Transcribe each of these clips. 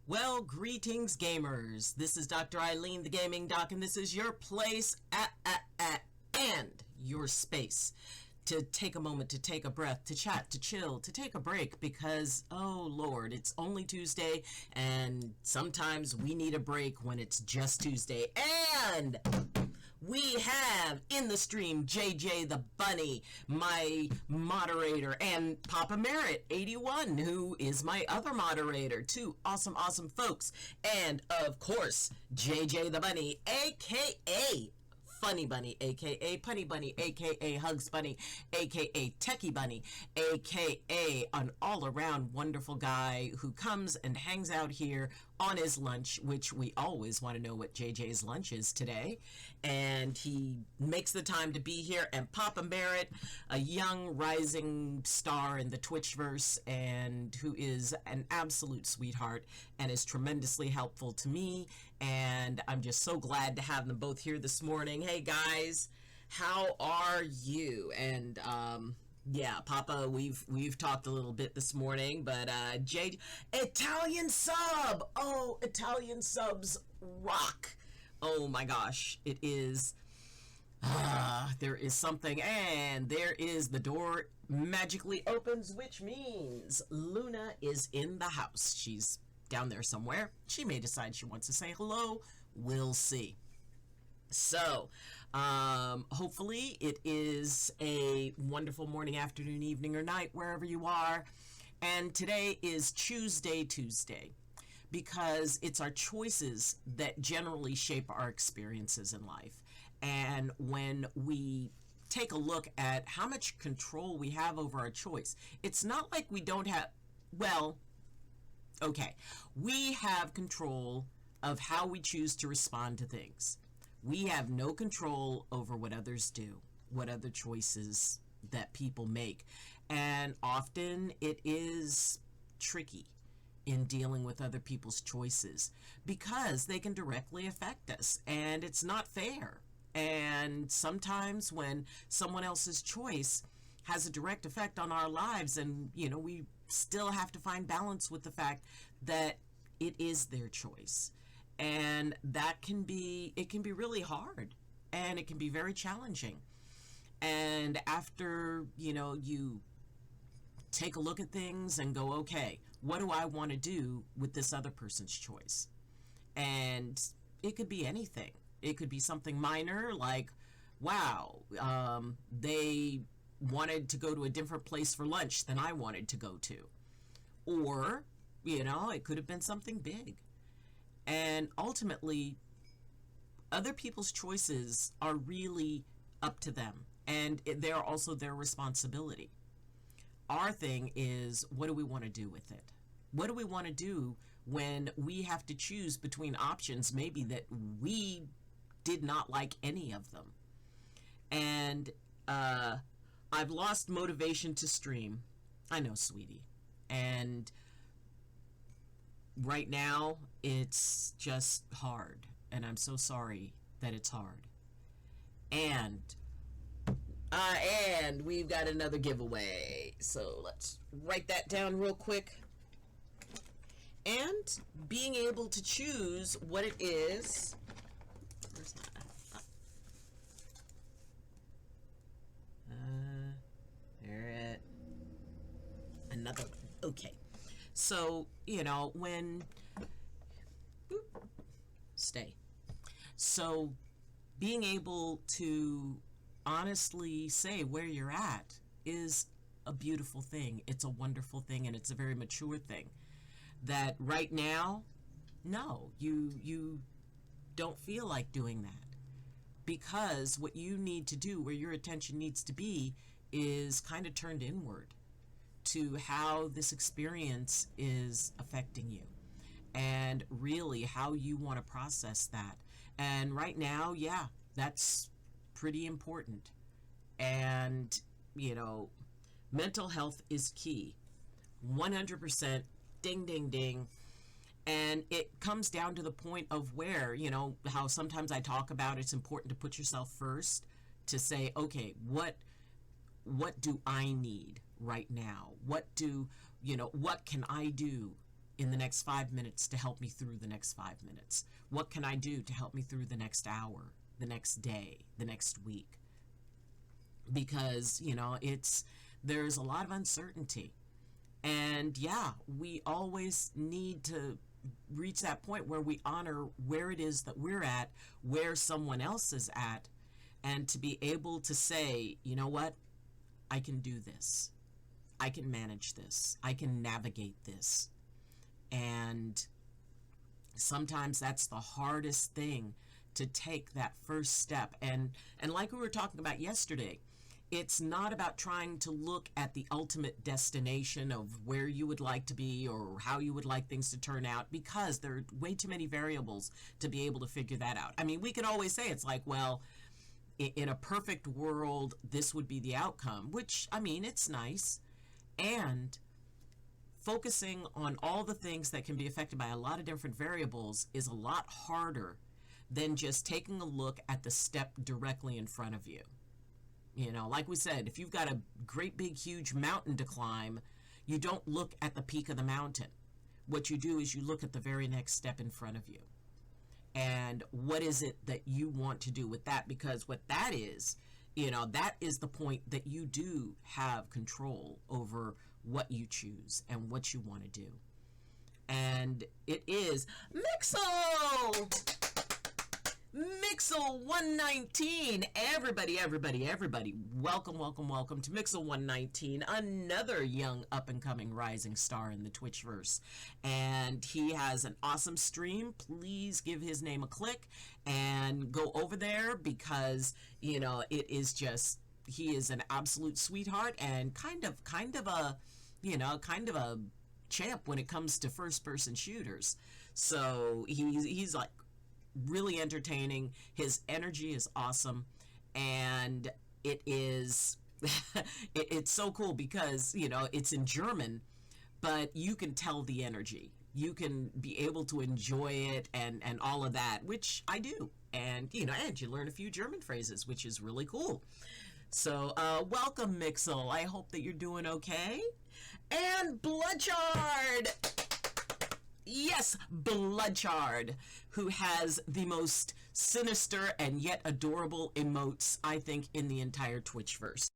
Well, greetings, gamers. This is Dr. Eileen, the Gaming Doc, and this is your place and your space to take a moment, to take a breath, to chat, to chill, to take a break, because, oh Lord, it's only Tuesday, and sometimes we need a break when it's just Tuesday. And we have in the stream JJ the Bunny, my moderator, and Papa Merritt 81, who is my other moderator. Two awesome folks. And of course, JJ the Bunny, aka Funny Bunny, aka Punny Bunny, aka Hugs Bunny, aka Techie Bunny, aka an all-around wonderful guy who comes and hangs out here on his lunch, which we always want to know what JJ's lunch is today, and he makes the time to be here. And Papa Merritt, a young rising star in the Twitchverse, and who is an absolute sweetheart and is tremendously helpful to me, and I'm just so glad to have them both here this morning. Hey guys, how are you? And yeah, Papa, we've talked a little bit this morning, but Italian sub. Oh, Italian subs rock. Oh my gosh, it is. There is something, and there is the door magically opens, which means Luna is in the house. She's down there somewhere. She may decide she wants to say hello. We'll see. So, hopefully it is a wonderful morning, afternoon, evening, or night, wherever you are. And today is Tuesday, because it's our choices that generally shape our experiences in life. And when we take a look at how much control we have over our choice, it's not like we don't have, well, okay, we have control of how we choose to respond to things. We have no control over what others do, what other choices that people make. And often it is tricky in dealing with other people's choices because they can directly affect us, and it's not fair. And sometimes when someone else's choice has a direct effect on our lives, and we still have to find balance with the fact that it is their choice. And that can be really hard, and it can be very challenging. And after, you take a look at things and go, okay, what do I want to do with this other person's choice? And it could be anything. It could be something minor, like, wow, they wanted to go to a different place for lunch than I wanted to go to. Or, it could have been something big. And ultimately, other people's choices are really up to them, and they're also their responsibility. Our thing is, what do we want to do with it? What do we want to do when we have to choose between options maybe that we did not like any of them? And I've lost motivation to stream. I know, sweetie. And right now, it's just hard, and I'm so sorry that it's hard. And we've got another giveaway, so let's write that down real quick. And being able to choose what it is. Where's that? There it. Another. Okay. So, when, stay. So, being able to honestly say where you're at is a beautiful thing. It's a wonderful thing, and it's a very mature thing. That right now, no, you don't feel like doing that. Because what you need to do, where your attention needs to be, is kind of turned inward to how this experience is affecting you, and really how you want to process that. And right now, yeah, that's pretty important. And mental health is key, 100%. Ding ding ding. And it comes down to the point of where, how sometimes I talk about it's important to put yourself first, to say, okay, what do I need right now? What can I do in the next 5 minutes to help me through the next 5 minutes? What can I do to help me through the next hour, the next day, the next week? Because, there's a lot of uncertainty. And yeah, we always need to reach that point where we honor where it is that we're at, where someone else is at, and to be able to say, you know what, I can do this. I can manage this. I can navigate this. And sometimes that's the hardest thing, to take that first step. And like we were talking about yesterday, it's not about trying to look at the ultimate destination of where you would like to be or how you would like things to turn out, because there are way too many variables to be able to figure that out. I mean, we can always say it's like, well, in a perfect world, this would be the outcome, which, I mean, it's nice. And focusing on all the things that can be affected by a lot of different variables is a lot harder than just taking a look at the step directly in front of you. Like we said, if you've got a great big huge mountain to climb, you don't look at the peak of the mountain. What you do is you look at the very next step in front of you. And what is it that you want to do with that? Because what that is, that is the point that you do have control over what you choose and what you want to do. And it is Mixel 119. Everybody, welcome to Mixel 119, another young up-and-coming rising star in the Twitchverse. And he has an awesome stream. Please give his name a click and go over there, because, it is just, he is an absolute sweetheart and kind of a champ when it comes to first-person shooters. So he's like really entertaining. His energy is awesome, and it is it's so cool because it's in German, but you can tell the energy. You can be able to enjoy it and all of that, which I do. And and you learn a few German phrases, which is really cool. So welcome, Mixel. I hope that you're doing okay. And Bloodchard, yes, Bloodchard, who has the most sinister and yet adorable emotes, I think, in the entire Twitchverse.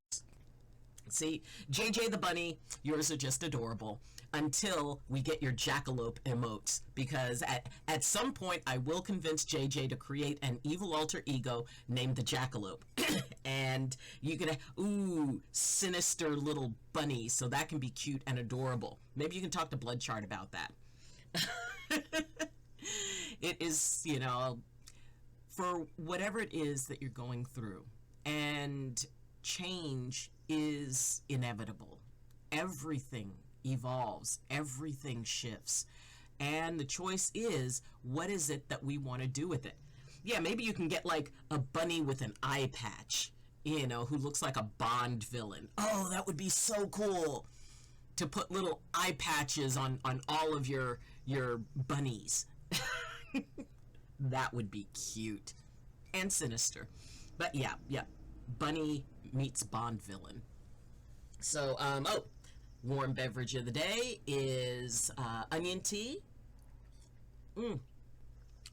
See, JJ the Bunny, yours are just adorable until we get your jackalope emotes, because at some point I will convince JJ to create an evil alter ego named the Jackalope. And you can, sinister little bunny, so that can be cute and adorable. Maybe you can talk to Bloodchard about that. It is, for whatever it is that you're going through, and change is inevitable. Everything evolves, everything shifts, and the choice is, what is it that we want to do with it? Yeah, maybe you can get like a bunny with an eye patch, who looks like a Bond villain. Oh, that would be so cool, to put little eye patches on all of your bunnies. That would be cute and sinister. But yeah, bunny meets Bond villain. So warm beverage of the day is onion tea,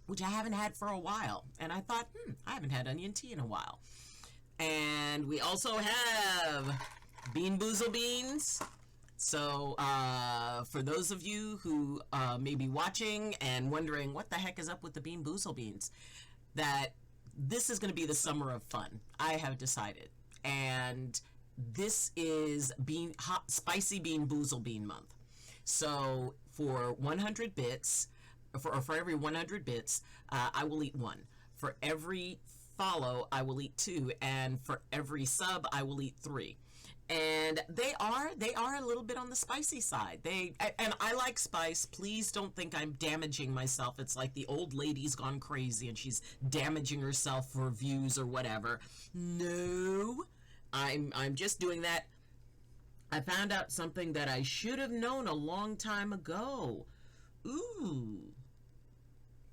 which I haven't had for a while, and I thought, I haven't had onion tea in a while. And we also have Bean Boozled Beans. So for those of you who may be watching and wondering what the heck is up with the Bean Boozled Beans, that this is going to be the summer of fun, I have decided. And this is spicy Bean Boozled Bean month. So for 100 bits, for every 100 bits, I will eat one. For every follow, I will eat 2, and for every sub, I will eat 3. And they are a little bit on the spicy side. And I like spice. Please don't think I'm damaging myself. It's like the old lady's gone crazy and she's damaging herself for views or whatever. No, I'm just doing that. I found out something that I should have known a long time ago. Ooh,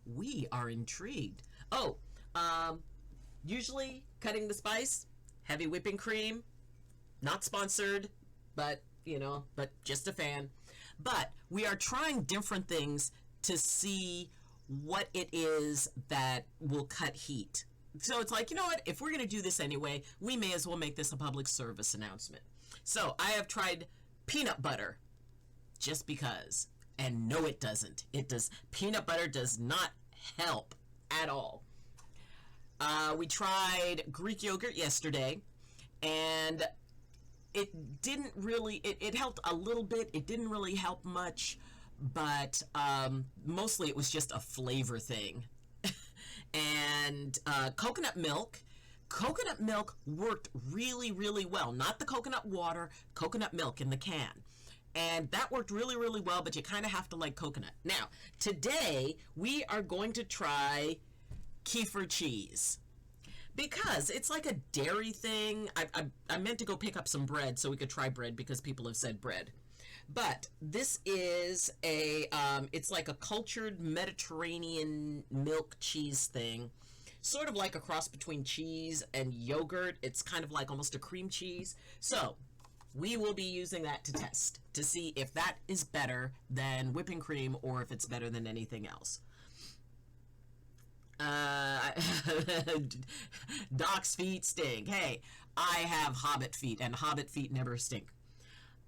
we are intrigued. Oh, usually cutting the spice, heavy whipping cream. Not sponsored, but, but just a fan. But we are trying different things to see what it is that will cut heat. So it's like, you know what, if we're going to do this anyway, we may as well make this a public service announcement. So I have tried peanut butter just because. And no, it doesn't. Peanut butter does not help at all. We tried Greek yogurt yesterday, and it didn't really, it helped a little bit. It didn't really help much, but mostly it was just a flavor thing. And coconut milk worked really, really well. Not the coconut water, coconut milk in the can. And that worked really, really well, but you kind of have to like coconut. Now, today we are going to try kefir cheese, because it's like a dairy thing. I meant to go pick up some bread so we could try bread, because people have said bread. But this is it's like a cultured Mediterranean milk cheese thing. Sort of like a cross between cheese and yogurt. It's kind of like almost a cream cheese. So we will be using that to test, to see if that is better than whipping cream or if it's better than anything else. Doc's feet stink. Hey, I have hobbit feet, and hobbit feet never stink.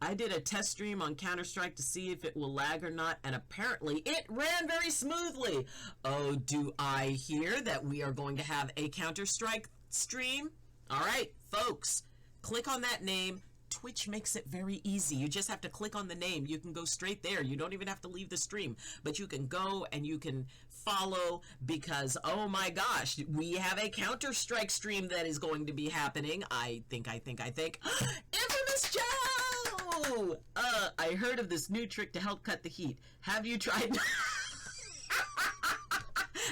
I did a test stream on Counter-Strike to see if it will lag or not, and apparently it ran very smoothly. Oh, do I hear that we are going to have a Counter-Strike stream? All right, folks, click on that name. Twitch makes it very easy. You just have to click on the name. You can go straight there. You don't even have to leave the stream, but you can go and you can follow, because, oh my gosh, we have a Counter-Strike stream that is going to be happening. I think. Infamous Joe! I heard of this new trick to help cut the heat. Have you tried?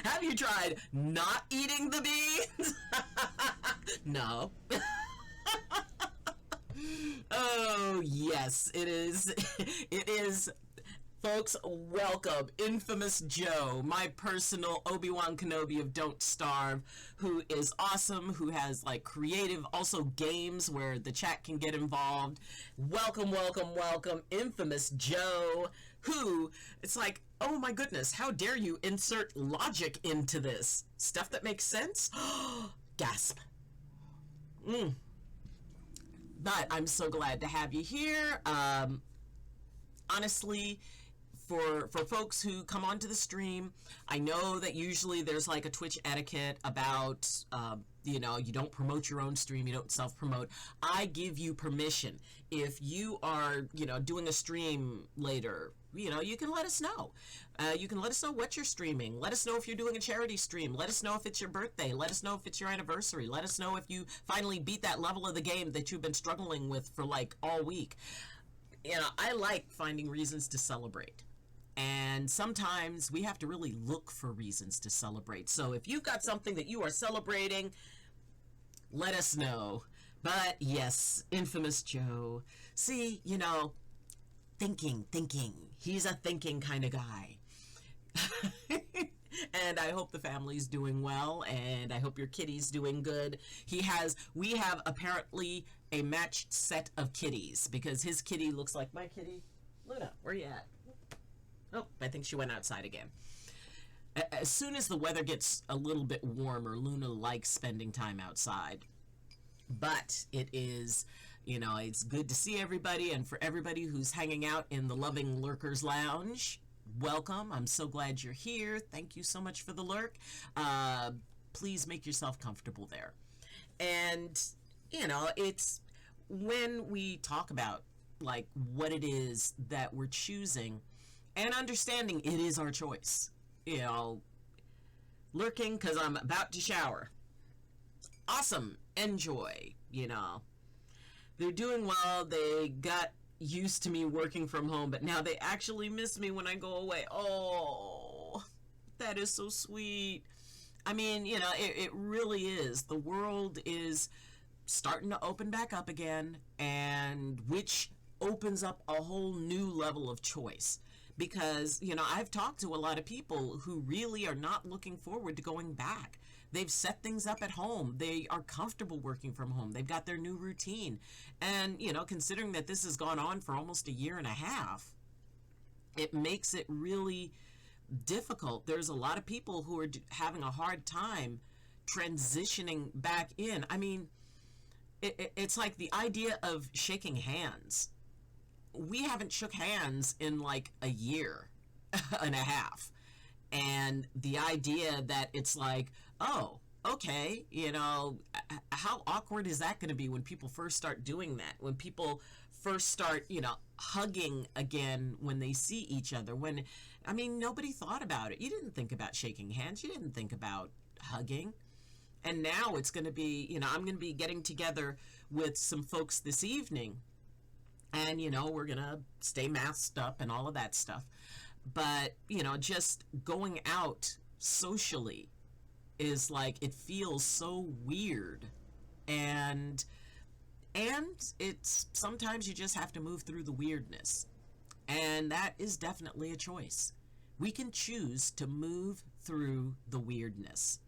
Have you tried not eating the beans? No. Oh, yes, it is. It is. Folks, welcome Infamous Joe, my personal Obi-Wan Kenobi of Don't Starve, who is awesome, who has like creative also games where the chat can get involved. Welcome, welcome, welcome, Infamous Joe, who, it's like, oh my goodness, how dare you insert logic into this? Stuff that makes sense? Gasp. But I'm so glad to have you here. Honestly, for folks who come onto the stream, I know that usually there's like a Twitch etiquette about, you don't promote your own stream, you don't self-promote. I give you permission. If you are, doing a stream later, you can let us know. You can let us know what you're streaming. Let us know if you're doing a charity stream. Let us know if it's your birthday. Let us know if it's your anniversary. Let us know if you finally beat that level of the game that you've been struggling with for like all week. I like finding reasons to celebrate. And sometimes we have to really look for reasons to celebrate. So if you've got something that you are celebrating, let us know. But yes, Infamous Joe. See, thinking. He's a thinking kind of guy. And I hope the family's doing well, and I hope your kitty's doing good. We have apparently a matched set of kitties, because his kitty looks like my kitty. Luna, where you at? Oh, I think she went outside again. As soon as the weather gets a little bit warmer, Luna likes spending time outside. But it is, it's good to see everybody, and for everybody who's hanging out in the loving Lurker's Lounge, welcome. I'm so glad you're here. Thank you so much for the lurk. Please make yourself comfortable there. And, it's when we talk about, like, what it is that we're choosing and understanding it is our choice. Lurking because I'm about to shower. Awesome. Enjoy, They're doing well. They got used to me working from home, but now they actually miss me when I go away. Oh, that is so sweet. I mean, it really is. The world is starting to open back up again, and which opens up a whole new level of choice. Because, I've talked to a lot of people who really are not looking forward to going back. They've set things up at home. They are comfortable working from home. They've got their new routine. And, considering that this has gone on for almost a year and a half, it makes it really difficult. There's a lot of people who are having a hard time transitioning back in. I mean, it's like the idea of shaking hands. We haven't shook hands in like a year and a half. And the idea that it's like, oh, okay, you know, how awkward is that going to be when people first start doing that? When people first start, you know, hugging again when they see each other. When, I mean, nobody thought about it. You didn't think about shaking hands. You didn't think about hugging. And now it's going to be, you know, I'm going to be getting together with some folks this evening. And, you know, we're going to stay masked up and all of that stuff. But, you know, just going out socially is like, it feels so weird. And it's sometimes you just have to move through the weirdness. And that is definitely a choice. We can choose to move through the weirdness.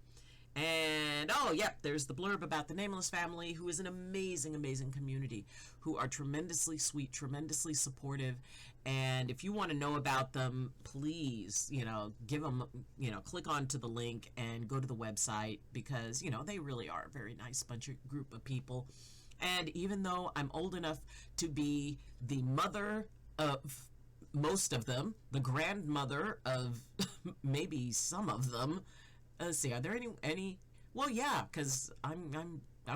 And, oh, yep, there's the blurb about the Nameless family, who is an amazing, amazing community, who are tremendously sweet, tremendously supportive. And if you want to know about them, please, you know, give them, you know, click onto the link and go to the website, because, you know, they really are a very nice group of people. And even though I'm old enough to be the mother of most of them, the grandmother of maybe some of them, let's see, are there any? Well, yeah, because I'm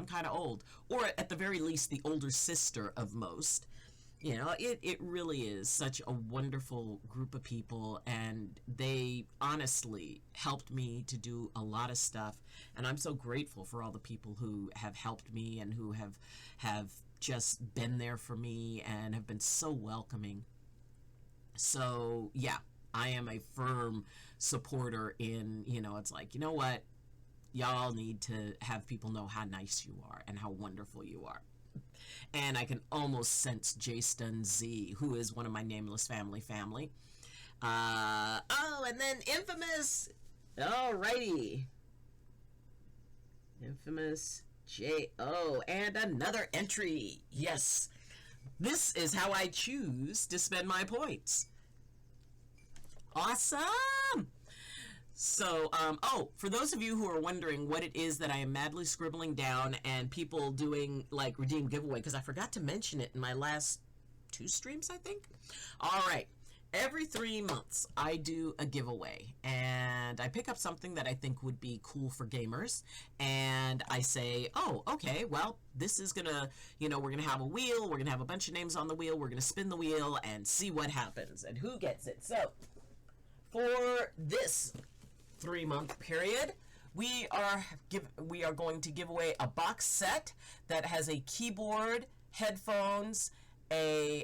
kind of old, or at the very least, the older sister of most. You know, it really is such a wonderful group of people, and they honestly helped me to do a lot of stuff, and I'm so grateful for all the people who have helped me and who have just been there for me and have been so welcoming. So, yeah, I am a firm supporter in, you know, it's like, you know what? Y'all need to have people know how nice you are and how wonderful you are. And I can almost sense Jason Z, who is one of my Nameless family. Oh, and then Infamous. Alrighty. Infamous J.O. And another entry. Yes. This is how I choose to spend my points. Awesome! So, oh, for those of you who are wondering what it is that I am madly scribbling down and people doing, like, redeem giveaway, because I forgot to mention it in my last 2 streams, I think. All right. Every 3 months, I do a giveaway, and I pick up something that I think would be cool for gamers, and I say, oh, okay, well, this is gonna, you know, we're gonna have a wheel, we're gonna have a bunch of names on the wheel, we're gonna spin the wheel and see what happens and who gets it. So, for this 3-month period, we are going to give away a box set that has a keyboard, headphones, a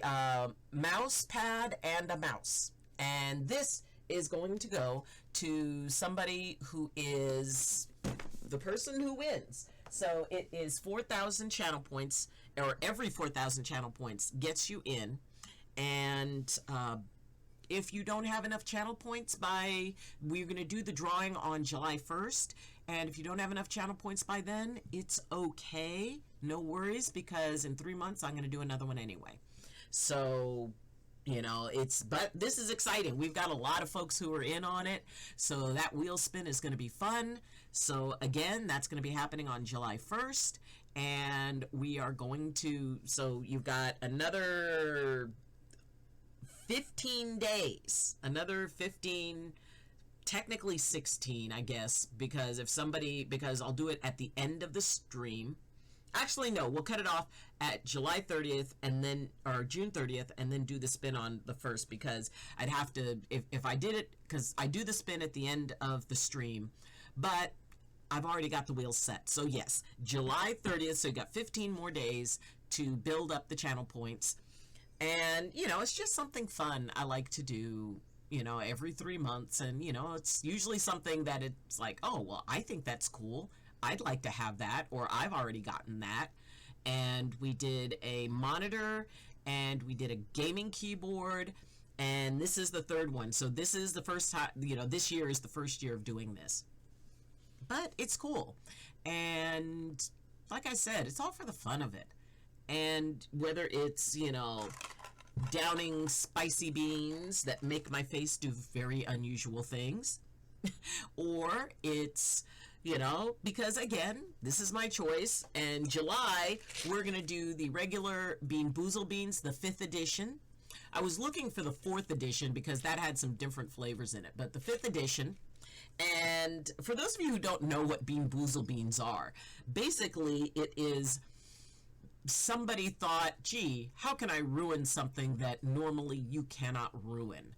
mouse pad, and a mouse. And this is going to go to somebody who is the person who wins. So it is 4,000 channel points, or every 4,000 channel points gets you in. And if you don't have enough channel points we're going to do the drawing on July 1st. And if you don't have enough channel points by then, it's okay. No worries, because in 3 months, I'm going to do another one anyway. So, you know, but this is exciting. We've got a lot of folks who are in on it. So that wheel spin is going to be fun. So again, that's going to be happening on July 1st. And we are going to, so you've got another 15 days, another 15, technically 16, I guess, because I'll do it at the end of the stream. Actually, no, we'll cut it off at July 30th or June 30th, and then do the spin on the 1st, because I'd have to, if I did it, because I do the spin at the end of the stream, but I've already got the wheels set. So yes, July 30th, so you got 15 more days to build up the channel points. And, you know, it's just something fun I like to do, you know, every 3 months. And, you know, it's usually something that it's like, oh, well, I think that's cool. I'd like to have that, or I've already gotten that. And we did a monitor, and we did a gaming keyboard, and this is the 3rd one. So this is the first time, you know, this year is the first year of doing this. But it's cool. And like I said, it's all for the fun of it. And whether it's, you know, downing spicy beans that make my face do very unusual things. Or it's, because again, this is my choice. And July, we're going to do the regular Bean Boozled Beans, the 5th edition. I was looking for the 4th edition because that had some different flavors in it, but the 5th edition. And for those of you who don't know what Bean Boozled Beans are, basically it is somebody thought, gee, how can I ruin something that normally you cannot ruin?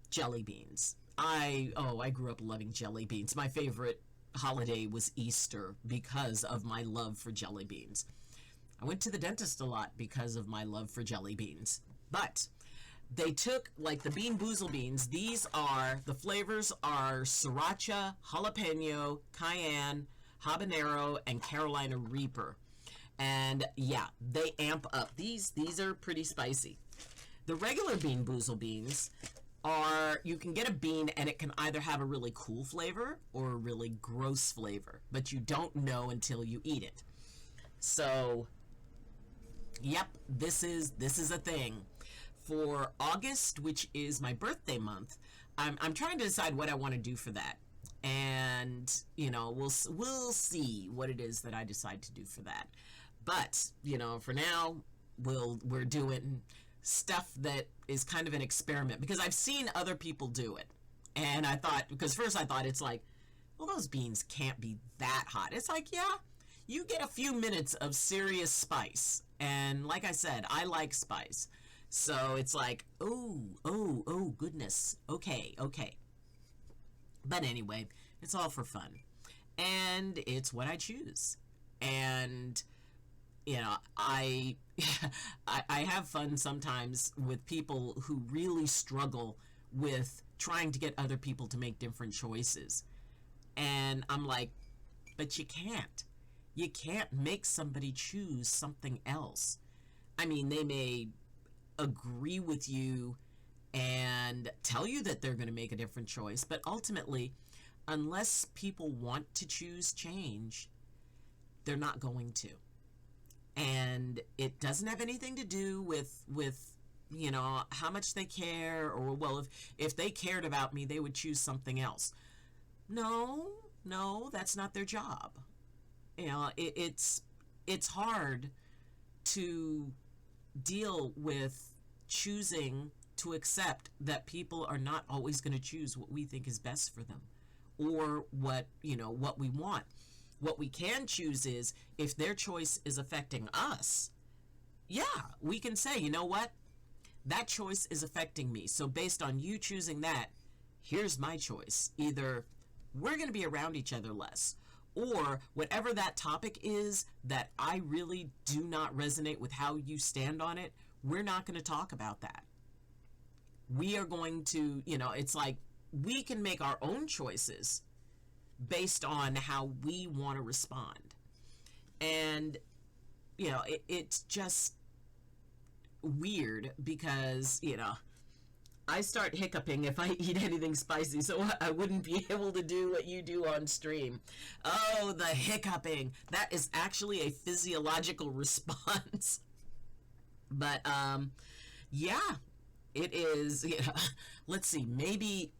Jelly beans. I grew up loving jelly beans. My favorite holiday was Easter because of my love for jelly beans. I went to the dentist a lot because of my love for jelly beans. But they took, like, the Bean Boozled Beans. The flavors are sriracha, jalapeno, cayenne, habanero, and Carolina Reaper. And yeah, they amp up. These are pretty spicy. The regular Bean Boozled Beans you can get a bean and it can either have a really cool flavor or a really gross flavor, but you don't know until you eat it. So, yep, this is a thing. For August, which is my birthday month, I'm trying to decide what I want to do for that. And, we'll see what it is that I decide to do for that. But, for now, we're doing stuff that is kind of an experiment because I've seen other people do it. And because first I thought it's like, well, those beans can't be that hot. It's like, yeah, you get a few minutes of serious spice. And like I said, I like spice. So it's like, oh, goodness. Okay. But anyway, it's all for fun. And it's what I choose. And I have fun sometimes with people who really struggle with trying to get other people to make different choices. And I'm like, but you can't. You can't make somebody choose something else. I mean, they may agree with you and tell you that they're going to make a different choice, but ultimately, unless people want to choose change, they're not going to. And it doesn't have anything to do with how much they care, or, well, if they cared about me, they would choose something else. No, that's not their job. It's hard to deal with choosing to accept that people are not always going to choose what we think is best for them or what we want. What we can choose is, if their choice is affecting us, yeah, we can say, you know what? That choice is affecting me. So based on you choosing that, here's my choice. Either we're going to be around each other less, or whatever that topic is that I really do not resonate with how you stand on it, we're not going to talk about that. We are going to, it's like we can make our own choices based on how we want to respond. And, it's just weird because, I start hiccuping if I eat anything spicy, so I wouldn't be able to do what you do on stream. Oh, the hiccuping. That is actually a physiological response. But, yeah, it is, let's see, maybe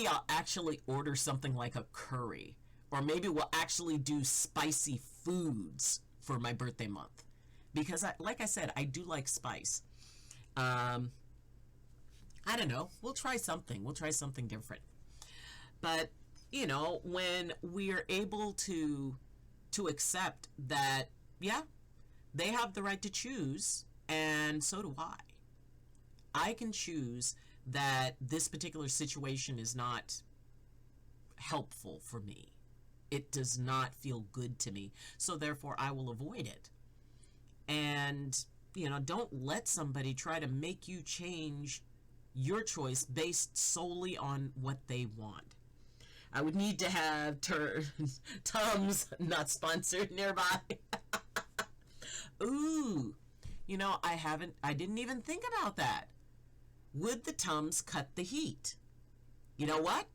I'll actually order something like a curry, or maybe we'll actually do spicy foods for my birthday month, because like I said, I do like spice. I don't know. We'll try something. We'll try something different. But, when we are able to accept that, yeah, they have the right to choose, and so do I. I can choose that this particular situation is not helpful for me. It does not feel good to me. So therefore, I will avoid it. And, don't let somebody try to make you change your choice based solely on what they want. I would need to have Tums, not sponsored, nearby. Ooh, I didn't even think about that. Would the Tums cut the heat? You know what?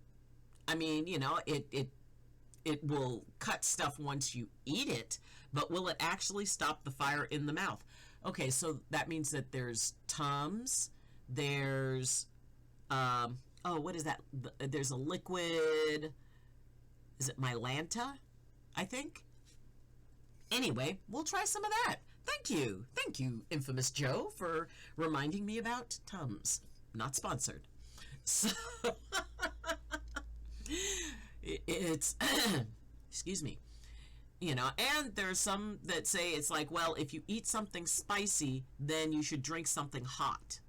I mean, it will cut stuff once you eat it, but will it actually stop the fire in the mouth? Okay, so that means that there's Tums, there's, oh, what is that? There's a liquid, is it Mylanta, I think? Anyway, we'll try some of that. Thank you. Thank you, Infamous Joe, for reminding me about Tums. Not sponsored. So, it's, excuse me. You know, and there's some that say it's like, well, if you eat something spicy, then you should drink something hot.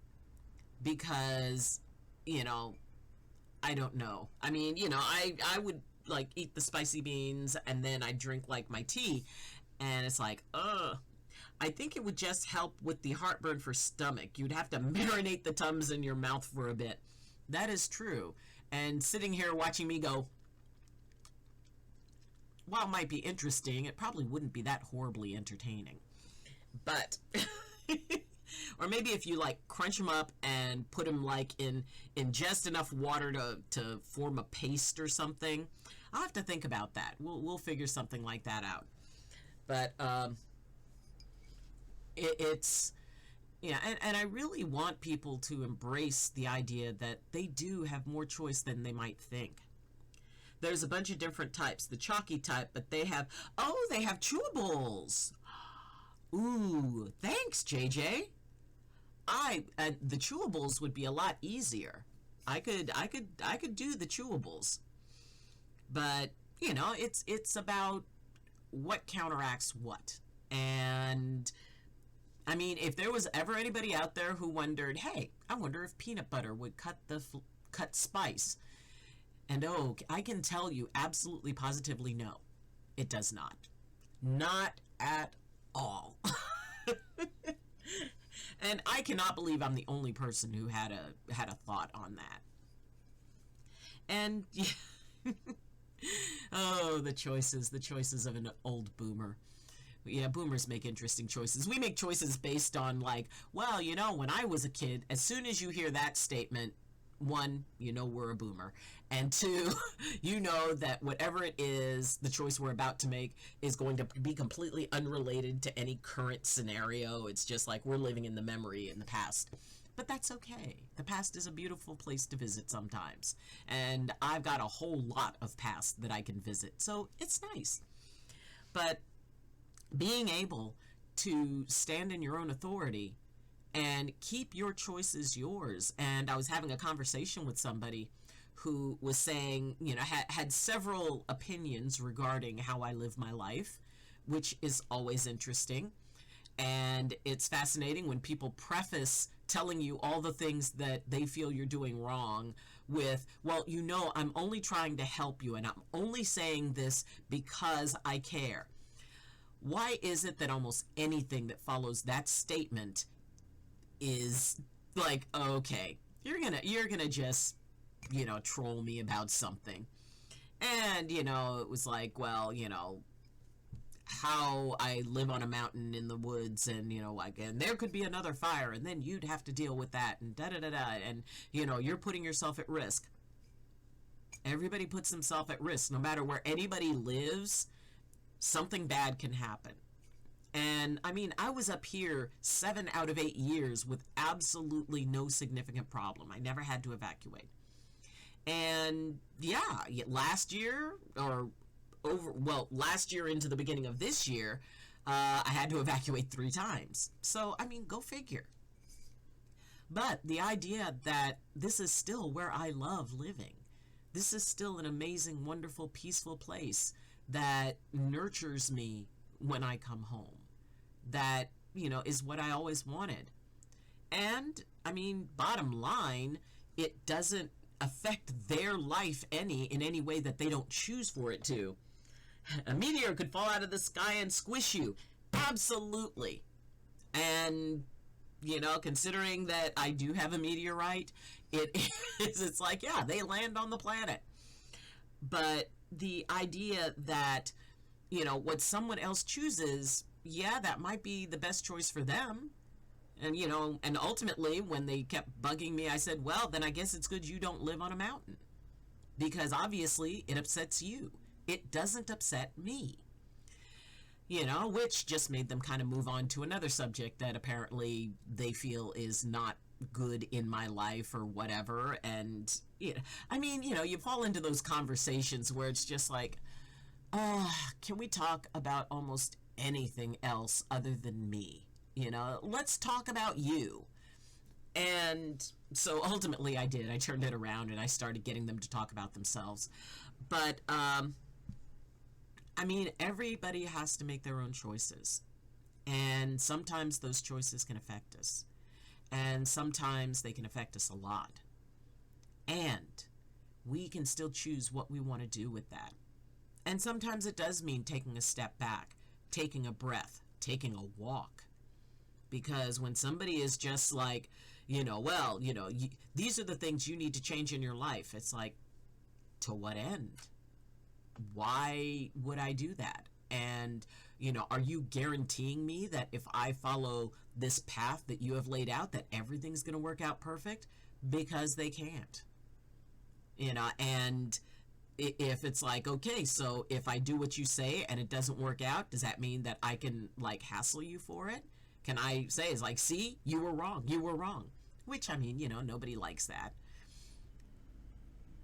Because, you know, I don't know. I mean, you know, I would like eat the spicy beans and then I drink like my tea. And it's like, ugh. I think it would just help with the heartburn for stomach. You'd have to marinate the Tums in your mouth for a bit. That is true. And sitting here watching me go, while it might be interesting, it probably wouldn't be that horribly entertaining. But, or maybe if you like crunch them up and put them like in just enough water to form a paste or something. I'll have to think about that. We'll figure something like that out. But it's, yeah, and I really want people to embrace the idea that they do have more choice than they might think. There's a bunch of different types. The chalky type, but they have chewables. Ooh, thanks, JJ. The chewables would be a lot easier. I could do the chewables. But, you know, it's about what counteracts what. And I mean, if there was ever anybody out there who wondered, hey, I wonder if peanut butter would cut spice. And oh, I can tell you absolutely positively no, it does not. Not at all. And I cannot believe I'm the only person who had a thought on that. And yeah. Oh, the choices of an old boomer. Yeah, boomers make interesting choices. We make choices based on like, well, you know, when I was a kid, as soon as you hear that statement, one, you know we're a boomer, and two, you know that whatever it is, the choice we're about to make is going to be completely unrelated to any current scenario. It's just like we're living in the memory in the past. But that's okay. The past is a beautiful place to visit sometimes, and I've got a whole lot of past that I can visit, so it's nice. But being able to stand in your own authority and keep your choices yours. And I was having a conversation with somebody who was saying, you know, had several opinions regarding how I live my life, which is always interesting. And it's fascinating when people preface telling you all the things that they feel you're doing wrong with, well, you know, I'm only trying to help you and I'm only saying this because I care. Why is it that almost anything that follows that statement is like, okay, you're gonna just, you know, troll me about something? And, you know, it was like, well, you know, how I live on a mountain in the woods, and, you know, like, and there could be another fire, and then you'd have to deal with that, and da-da-da-da, and, you know, you're putting yourself at risk. Everybody puts themselves at risk. No matter where anybody lives, something bad can happen. And I mean, I was up here 7 out of 8 years with absolutely no significant problem. I never had to evacuate. And yeah, last year last year into the beginning of this year, I had to evacuate 3 times. So, I mean, go figure. But the idea that this is still where I love living. This is still an amazing, wonderful, peaceful place that nurtures me when I come home. That, you know, is what I always wanted. And, I mean, bottom line, it doesn't affect their life in any way that they don't choose for it to. A meteor could fall out of the sky and squish you. Absolutely. And, you know, considering that I do have a meteorite, it's like, yeah, they land on the planet. But the idea that, you know, what someone else chooses, yeah, that might be the best choice for them. And, you know, and ultimately when they kept bugging me, I said, well, then I guess it's good you don't live on a mountain, because obviously it upsets you. It doesn't upset me. which just made them kind of move on to another subject that apparently they feel is not good in my life or whatever. And, you fall into those conversations where it's just like, can we talk about almost anything else other than me? Let's talk about you. And so ultimately I did. I turned it around and I started getting them to talk about themselves. But, everybody has to make their own choices. And sometimes those choices can affect us. And sometimes they can affect us a lot. And we can still choose what we want to do with that. And sometimes it does mean taking a step back, taking a breath, taking a walk. Because when somebody is just like, these are the things you need to change in your life, it's like, to what end? Why would I do that? And, are you guaranteeing me that if I follow this path that you have laid out, that everything's going to work out perfect? Because they can't. And if it's like, okay, so if I do what you say and it doesn't work out, does that mean that I can, hassle you for it? Can I say, it's like, see, you were wrong. Which, nobody likes that.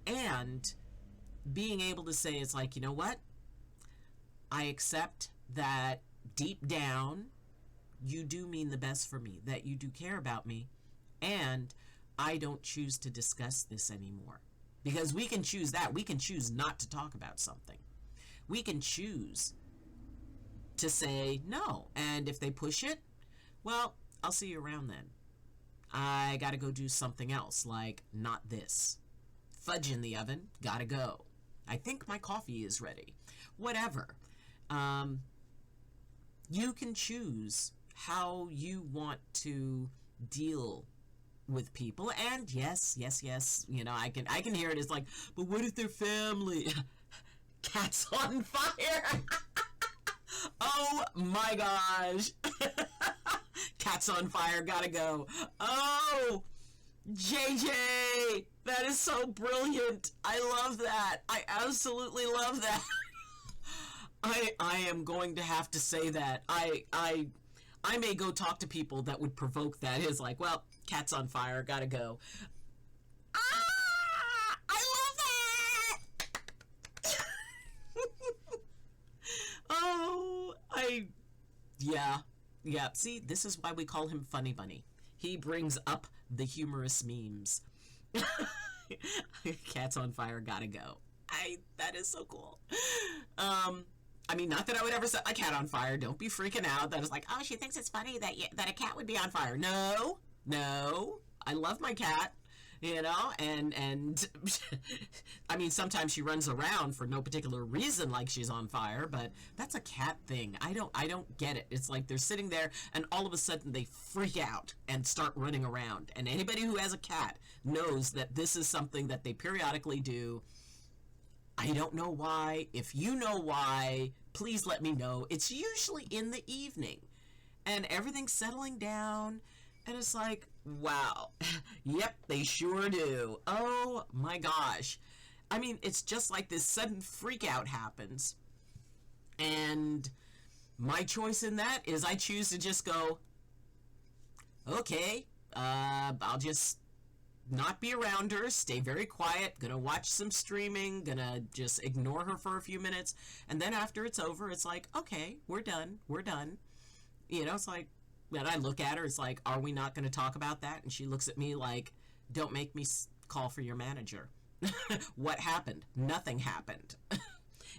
And being able to say, it's like, you know what? I accept that deep down, you do mean the best for me, that you do care about me, and I don't choose to discuss this anymore. Because we can choose that. We can choose not to talk about something. We can choose to say no. And if they push it, well, I'll see you around then. I gotta go do something else, like not this. Fudge in the oven, gotta go. I think my coffee is ready. Whatever. You can choose how you want to deal with people. And yes, I can hear it. It's like, but what if they're family? Cat's on fire. Oh my gosh. Cat's on fire, gotta go. Oh, JJ, that is so brilliant. I love that. I absolutely love that. I am going to have to say that. I may go talk to people that would provoke that. It's like, well, cat's on fire, gotta go. I love that. Yeah. See, this is why we call him Funny Bunny. He brings up the humorous memes. Cat's on fire, gotta go. That is so cool. Not that I would ever set my cat on fire. Don't be freaking out. That is like, oh, she thinks it's funny that a cat would be on fire. No. I love my cat, and sometimes she runs around for no particular reason like she's on fire, but that's a cat thing. I don't get it. It's like they're sitting there and all of a sudden they freak out and start running around. And anybody who has a cat knows that this is something that they periodically do. I don't know why. If you know why, please let me know. It's usually in the evening and everything's settling down and it's like, wow. Yep, they sure do. Oh my gosh. It's just like this sudden freak out happens. And my choice in that is I choose to just go, okay, I'll just not be around her, stay very quiet, gonna watch some streaming, gonna just ignore her for a few minutes, and then after it's over, it's like, okay, we're done. It's like, when I look at her, it's like, are we not gonna talk about that? And she looks at me like, don't make me call for your manager. What happened? Nothing happened.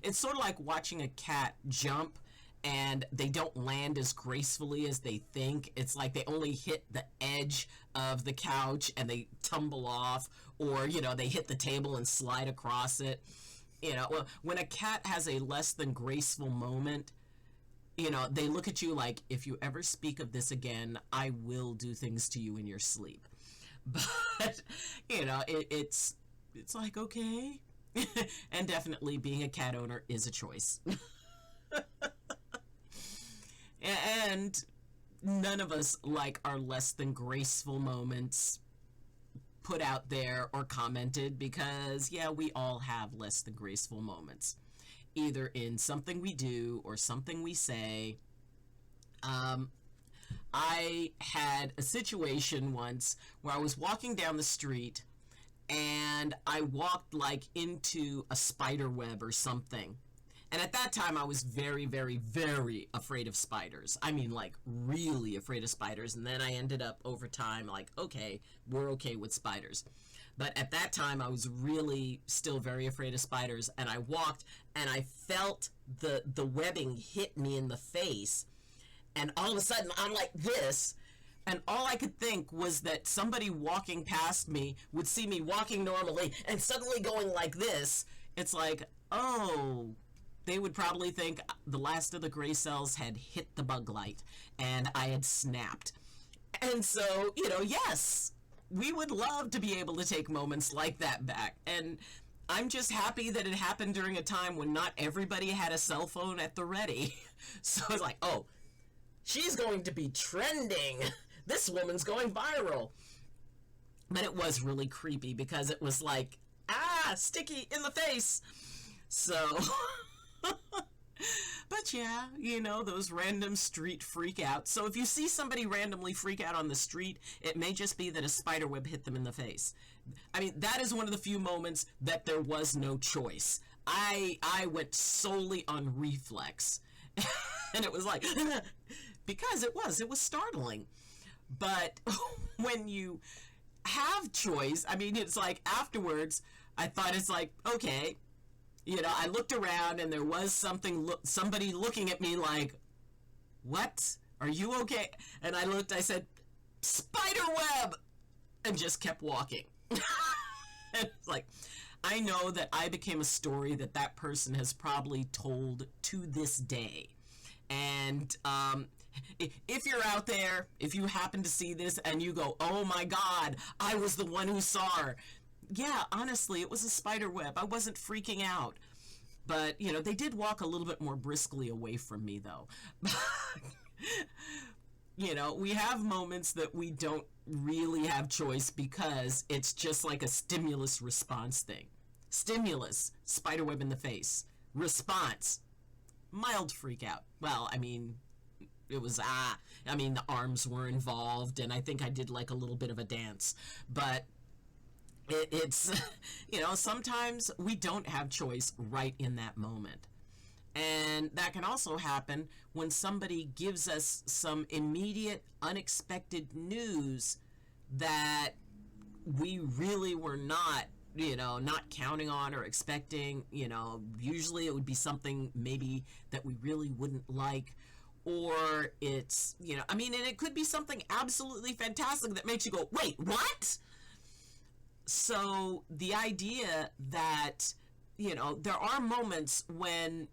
It's sort of like watching a cat jump and they don't land as gracefully as they think. It's like they only hit the edge of the couch and they tumble off, or, they hit the table and slide across it. Well, when a cat has a less than graceful moment, they look at you like, if you ever speak of this again, I will do things to you in your sleep. But, it's like, okay. And definitely being a cat owner is a choice. And none of us like our less than graceful moments put out there or commented, because, yeah, we all have less than graceful moments. either in something we do or something we say. I had a situation once where I was walking down the street and I walked like into a spider web or something. And at that time I was very, very, very afraid of spiders. I mean, like really afraid of spiders. And then I ended up over time like, okay, we're okay with spiders. But at that time I was really still very afraid of spiders, and I walked and I felt the webbing hit me in the face. And all of a sudden, I'm like this, and all I could think was that somebody walking past me would see me walking normally and suddenly going like this. It's like, oh, they would probably think the last of the gray cells had hit the bug light and I had snapped. And so, yes, we would love to be able to take moments like that back. And I'm just happy that it happened during a time when not everybody had a cell phone at the ready. So it's like, oh, she's going to be trending. This woman's going viral. But it was really creepy because it was like, sticky in the face. So, but yeah, those random street freak outs. So if you see somebody randomly freak out on the street, it may just be that a spider web hit them in the face. I mean, that is one of the few moments that there was no choice. I went solely on reflex. And it was like, because it was startling. But when you have choice, I mean, it's like afterwards, I thought it's like, okay, I looked around and there was somebody looking at me like, what? Are you okay? And I looked, I said, spider web, and just kept walking. And it's like, I know that I became a story that person has probably told to this day. And if you're out there, if you happen to see this and you go, oh my God, I was the one who saw her. Yeah, honestly, it was a spider web. I wasn't freaking out. But, they did walk a little bit more briskly away from me, though. We have moments that we don't really have choice because it's just like a stimulus response thing. Stimulus, spider web in the face. Response, mild freak out. Well, I mean, it was, the arms were involved, and I think I did like a little bit of a dance. But it's, sometimes we don't have choice right in that moment. And that can also happen when somebody gives us some immediate, unexpected news that we really were not counting on or expecting. Usually it would be something maybe that we really wouldn't like, or it's, and it could be something absolutely fantastic that makes you go, wait, what? So the idea that, there are moments when,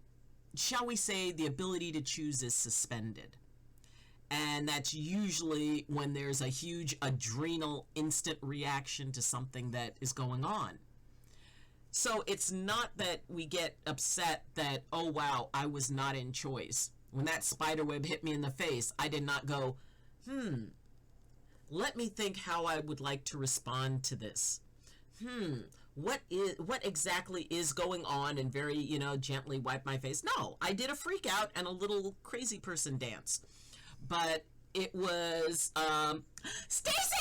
shall we say, the ability to choose is suspended. And that's usually when there's a huge adrenal instant reaction to something that is going on. So it's not that we get upset that, oh wow, I was not in choice. When that spider web hit me in the face, I did not go, let me think how I would like to respond to this. What exactly is going on, and very, gently wipe my face. No, I did a freak out and a little crazy person dance. But it was, Stacy!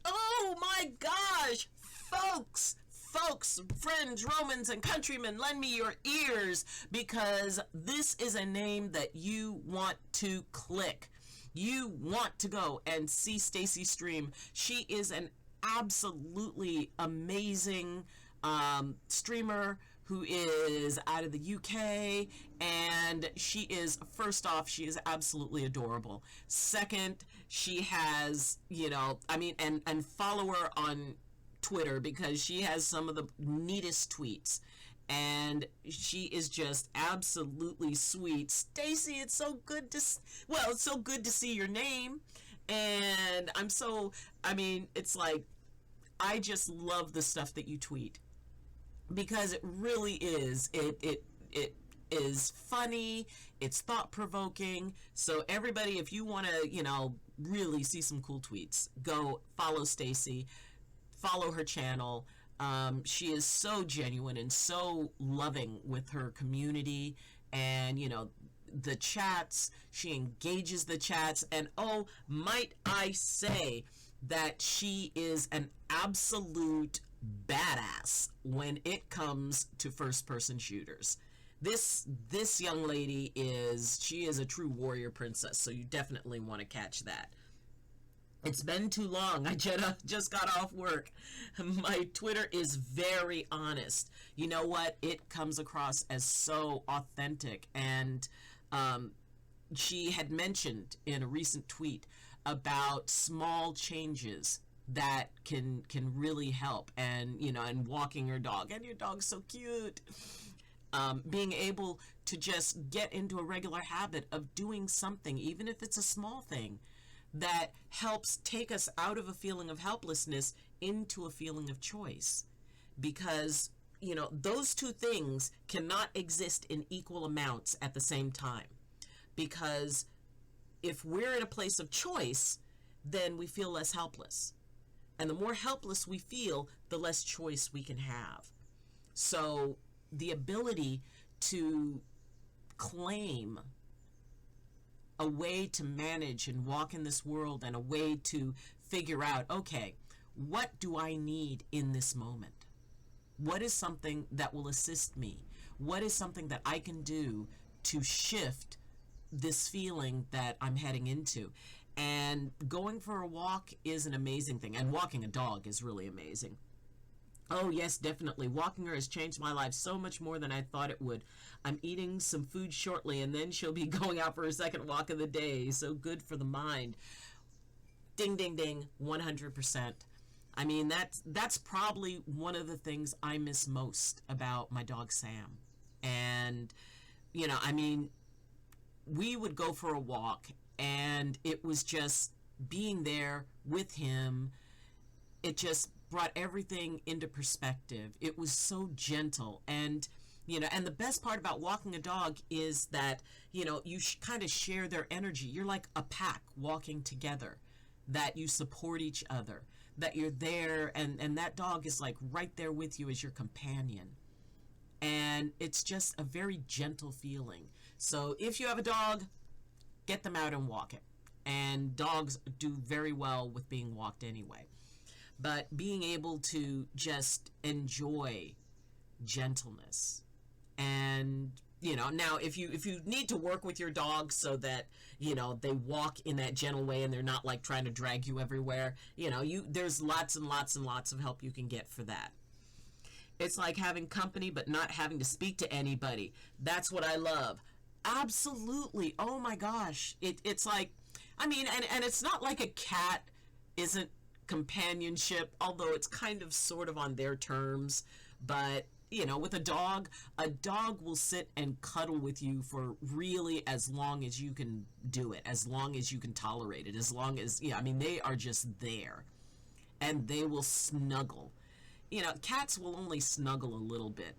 Oh my gosh! Folks, friends, Romans, and countrymen, lend me your ears, because this is a name that you want to click. You want to go and see Stacy stream. She is an absolutely amazing streamer who is out of the UK, and she is, first off, she is absolutely adorable. Second, she has, and follow her on Twitter, because she has some of the neatest tweets, and she is just absolutely sweet. Stacy, it's so good to see your name, and it's like, I just love the stuff that you tweet, because it really is, it is funny, it's thought-provoking. So everybody, if you want to, really see some cool tweets, go follow Stacy, follow her channel. She is so genuine and so loving with her community, and the chats, she engages the chats, and oh, might I say that she is an absolute badass when it comes to first person shooters. This young lady she is a true warrior princess, so you definitely want to catch that. It's been too long. I just got off work. My Twitter is very honest. You know what? It comes across as so authentic. And she had mentioned in a recent tweet about small changes that can really help. And, and walking her dog. And your dog's so cute. Being able to just get into a regular habit of doing something, even if it's a small thing, that helps take us out of a feeling of helplessness into a feeling of choice. Because, those two things cannot exist in equal amounts at the same time. Because if we're in a place of choice, then we feel less helpless. And the more helpless we feel, the less choice we can have. So the ability to claim a way to manage and walk in this world, and a way to figure out, okay, what do I need in this moment? What is something that will assist me? What is something that I can do to shift this feeling that I'm heading into? And going for a walk is an amazing thing. And walking a dog is really amazing. Oh, yes, definitely. Walking her has changed my life so much more than I thought it would. I'm eating some food shortly, and then she'll be going out for her second walk of the day. So good for the mind. Ding, ding, ding, 100%. I mean, that's probably one of the things I miss most about my dog, Sam. And, we would go for a walk, and it was just being there with him. It just brought everything into perspective. It was so gentle. And and the best part about walking a dog is that you kind of share their energy. You're like a pack walking together, that you support each other, that you're there, and that dog is like right there with you as your companion. And it's just a very gentle feeling. So if you have a dog, get them out and walk it. And dogs do very well with being walked anyway. But being able to just enjoy gentleness. And, now if you need to work with your dog so that, they walk in that gentle way and they're not like trying to drag you everywhere, there's lots and lots and lots of help you can get for that. It's like having company but not having to speak to anybody. That's what I love. Absolutely. Oh my gosh. It's like, and it's not like a cat isn't companionship, although it's kind of sort of on their terms. But with a dog will sit and cuddle with you for really as long as you can do it, as long as you can tolerate it, as long as they are just there, and they will snuggle. Cats will only snuggle a little bit,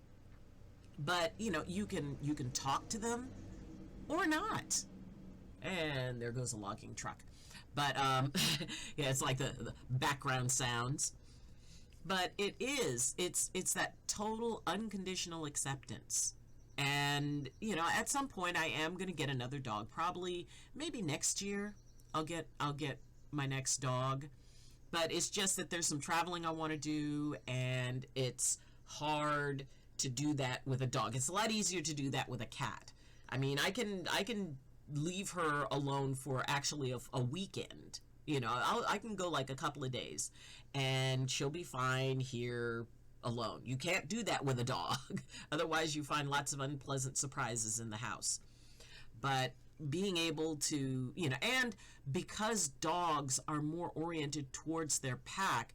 but you can talk to them or not. And there goes a logging truck. But, yeah, it's like the background sounds. But it's that total unconditional acceptance. And, at some point I am going to get another dog. Probably, maybe next year I'll get my next dog. But it's just that there's some traveling I want to do, and it's hard to do that with a dog. It's a lot easier to do that with a cat. I can leave her alone for actually a weekend. I can go like a couple of days and she'll be fine here alone. You can't do that with a dog. Otherwise you find lots of unpleasant surprises in the house. But being able to, and because dogs are more oriented towards their pack,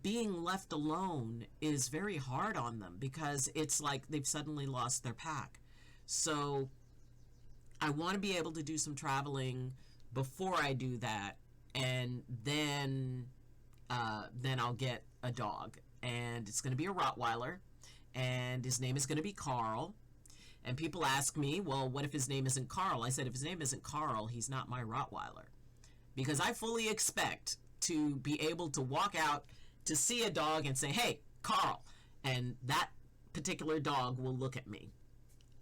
being left alone is very hard on them because it's like they've suddenly lost their pack. So I want to be able to do some traveling before I do that, and then I'll get a dog, and it's going to be a Rottweiler, and his name is going to be Carl. And people ask me, well, what if his name isn't Carl? I said, if his name isn't Carl, he's not my Rottweiler, because I fully expect to be able to walk out to see a dog and say, hey, Carl. And that particular dog will look at me.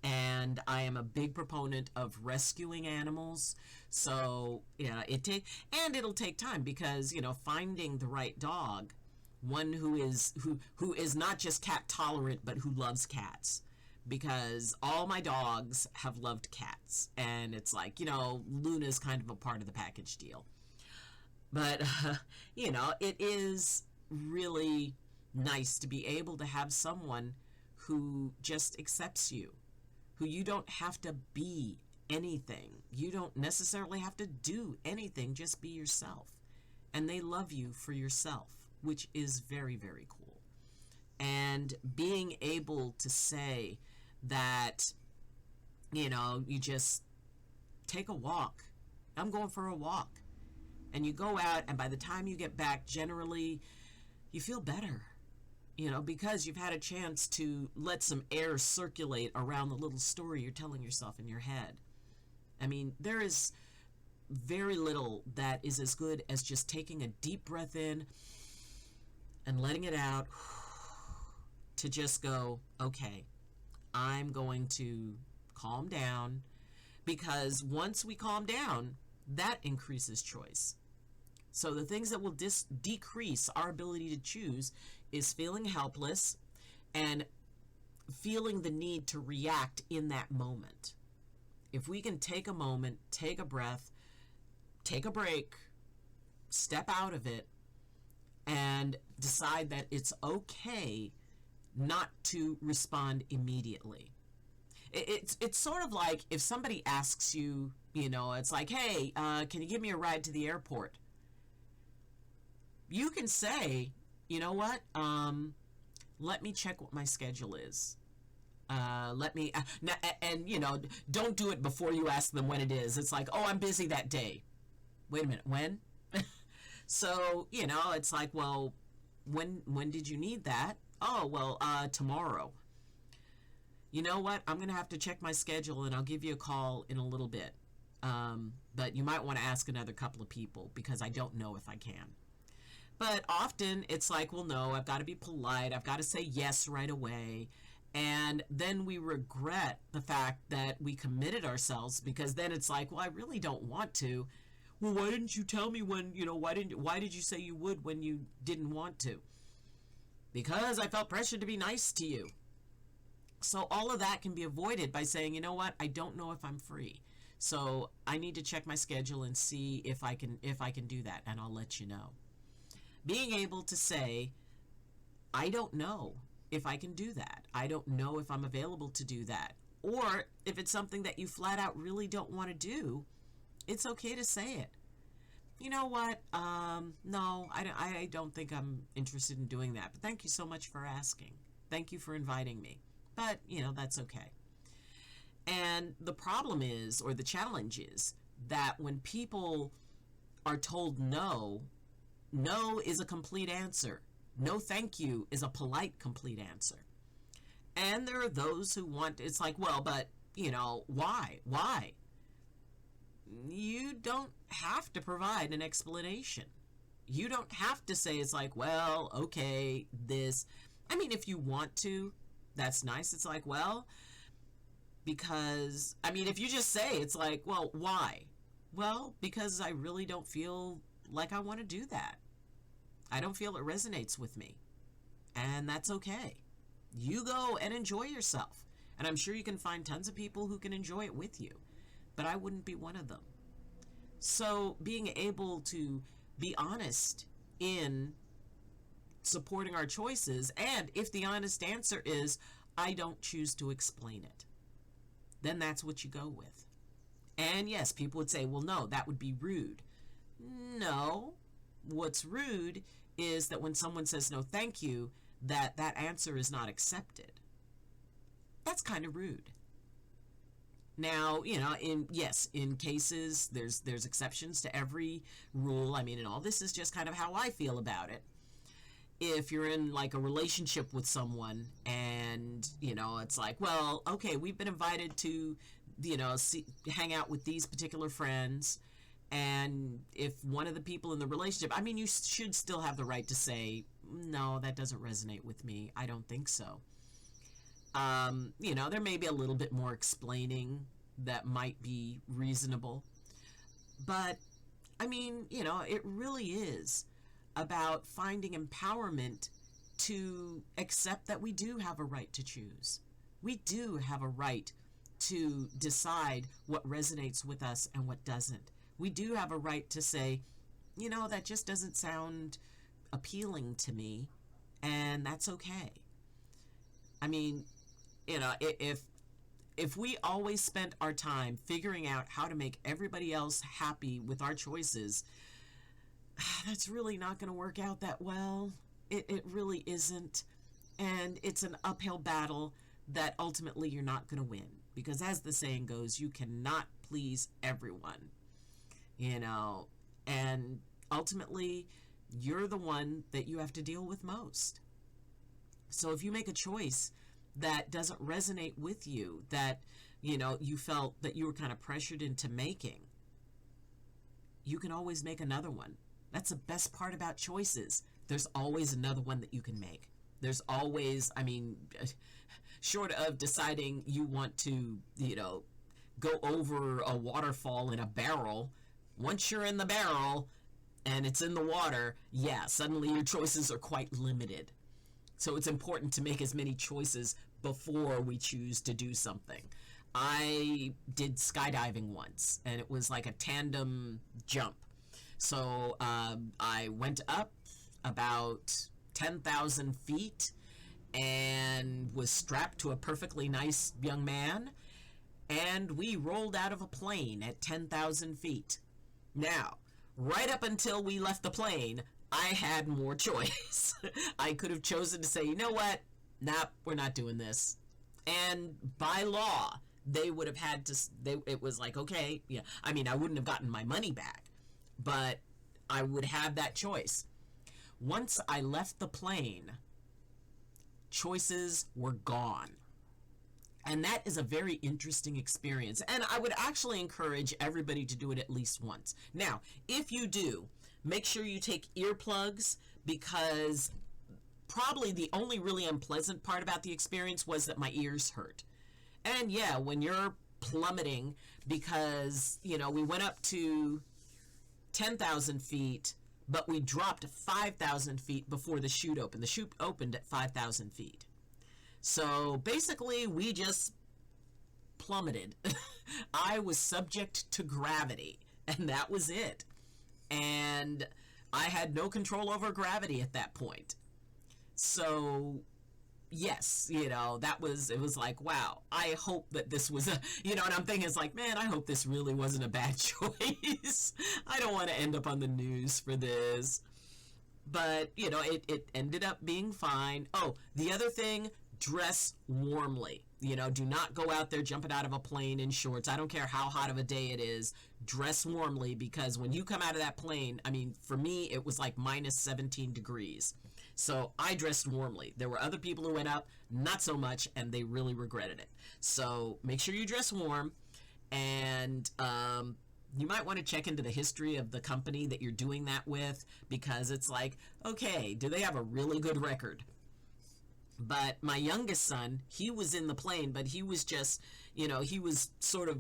And I am a big proponent of rescuing animals. So, yeah, it'll take time because, finding the right dog, one who is not just cat tolerant, but who loves cats. Because all my dogs have loved cats. And it's like, Luna's kind of a part of the package deal. But, it is really nice to be able to have someone who just accepts you, who you don't have to be anything. You don't necessarily have to do anything, just be yourself. And they love you for yourself, which is very, very cool. And being able to say that, you just take a walk. I'm going for a walk. And you go out, and by the time you get back, generally, you feel better. Because you've had a chance to let some air circulate around the little story you're telling yourself in your head. I mean, there is very little that is as good as just taking a deep breath in and letting it out to just go, okay, I'm going to calm down, because once we calm down, that increases choice. So the things that will decrease our ability to choose is feeling helpless and feeling the need to react in that moment. If we can take a moment, take a breath, take a break, step out of it, and decide that it's okay not to respond immediately. It's sort of like if somebody asks you, it's like, hey, can you give me a ride to the airport? You can say, you know what, let me check what my schedule is. Don't do it before you ask them when it is. It's like, oh, I'm busy that day. Wait a minute, when? So, it's like, well, when did you need that? Oh, well, tomorrow. You know what? I'm going to have to check my schedule, and I'll give you a call in a little bit. But you might want to ask another couple of people, because I don't know if I can. But often it's like, well, no, I've got to be polite. I've got to say yes right away. And then we regret the fact that we committed ourselves, because then it's like, well, I really don't want to. Well, why didn't you tell me when, why did you say you would when you didn't want to? Because I felt pressured to be nice to you. So all of that can be avoided by saying, you know what, I don't know if I'm free. So I need to check my schedule and see if I can do that, and I'll let you know. Being able to say, I don't know if I can do that. I don't know if I'm available to do that. Or if it's something that you flat out really don't want to do, it's okay to say it. You know what? No, I don't think I'm interested in doing that. But thank you so much for asking. Thank you for inviting me. But, that's okay. And the problem is, or the challenge is, that when people are told no, no is a complete answer. No thank you is a polite complete answer. And there are those who want, it's like, well, but, why? Why? You don't have to provide an explanation. You don't have to say, it's like, well, okay, this. I mean, if you want to, that's nice. It's like, well, because, if you just say, it's like, well, why? Well, because I really don't feel like I want to do that. I don't feel it resonates with me. And that's okay. You go and enjoy yourself. And I'm sure you can find tons of people who can enjoy it with you. But I wouldn't be one of them. So being able to be honest in supporting our choices, and if the honest answer is, I don't choose to explain it, then that's what you go with. And yes, people would say, well, no, that would be rude. No, what's rude is that when someone says no thank you, that answer is not accepted. That's kind of rude. Now, in cases, there's exceptions to every rule. And all this is just kind of how I feel about it. If you're in like a relationship with someone and, it's like, well, okay, we've been invited to, hang out with these particular friends. And if one of the people in the relationship, you should still have the right to say, no, that doesn't resonate with me. I don't think so. There may be a little bit more explaining that might be reasonable. But, it really is about finding empowerment to accept that we do have a right to choose. We do have a right to decide what resonates with us and what doesn't. We do have a right to say, that just doesn't sound appealing to me, and that's okay. If we always spent our time figuring out how to make everybody else happy with our choices, that's really not going to work out that well. It really isn't. And it's an uphill battle that ultimately you're not going to win. Because as the saying goes, you cannot please everyone. And ultimately, you're the one that you have to deal with most. So if you make a choice that doesn't resonate with you, that, you felt that you were kind of pressured into making, you can always make another one. That's the best part about choices. There's always another one that you can make. There's always, short of deciding you want to, go over a waterfall in a barrel, once you're in the barrel and it's in the water, suddenly your choices are quite limited. So it's important to make as many choices before we choose to do something. I did skydiving once, and it was like a tandem jump. So I went up about 10,000 feet and was strapped to a perfectly nice young man, and we rolled out of a plane at 10,000 feet. Now, right up until we left the plane, I had more choice. I could have chosen to say, you know what? Nah, we're not doing this. And by law, they would have had to, it was like, okay, yeah. I wouldn't have gotten my money back, but I would have that choice. Once I left the plane, choices were gone. And that is a very interesting experience. And I would actually encourage everybody to do it at least once. Now, if you do, make sure you take earplugs, because probably the only really unpleasant part about the experience was that my ears hurt. And yeah, when you're plummeting, because, we went up to 10,000 feet, but we dropped 5,000 feet before the chute opened. The chute opened at 5,000 feet. So basically, we just plummeted. I was subject to gravity, and that was it. And I had no control over gravity at that point. So, yes, it was like, wow, I hope that this was and I'm thinking, it's like, man, I hope this really wasn't a bad choice. I don't want to end up on the news for this. But, it ended up being fine. Oh, the other thing, dress warmly. Do not go out there jumping out of a plane in shorts. I don't care how hot of a day it is. Dress warmly, because when you come out of that plane, for me, it was like minus 17 degrees. So I dressed warmly. There were other people who went up, not so much, and they really regretted it. So make sure you dress warm, and you might want to check into the history of the company that you're doing that with, because it's like, okay, do they have a really good record? But my youngest son, he was in the plane, but he was just, he was sort of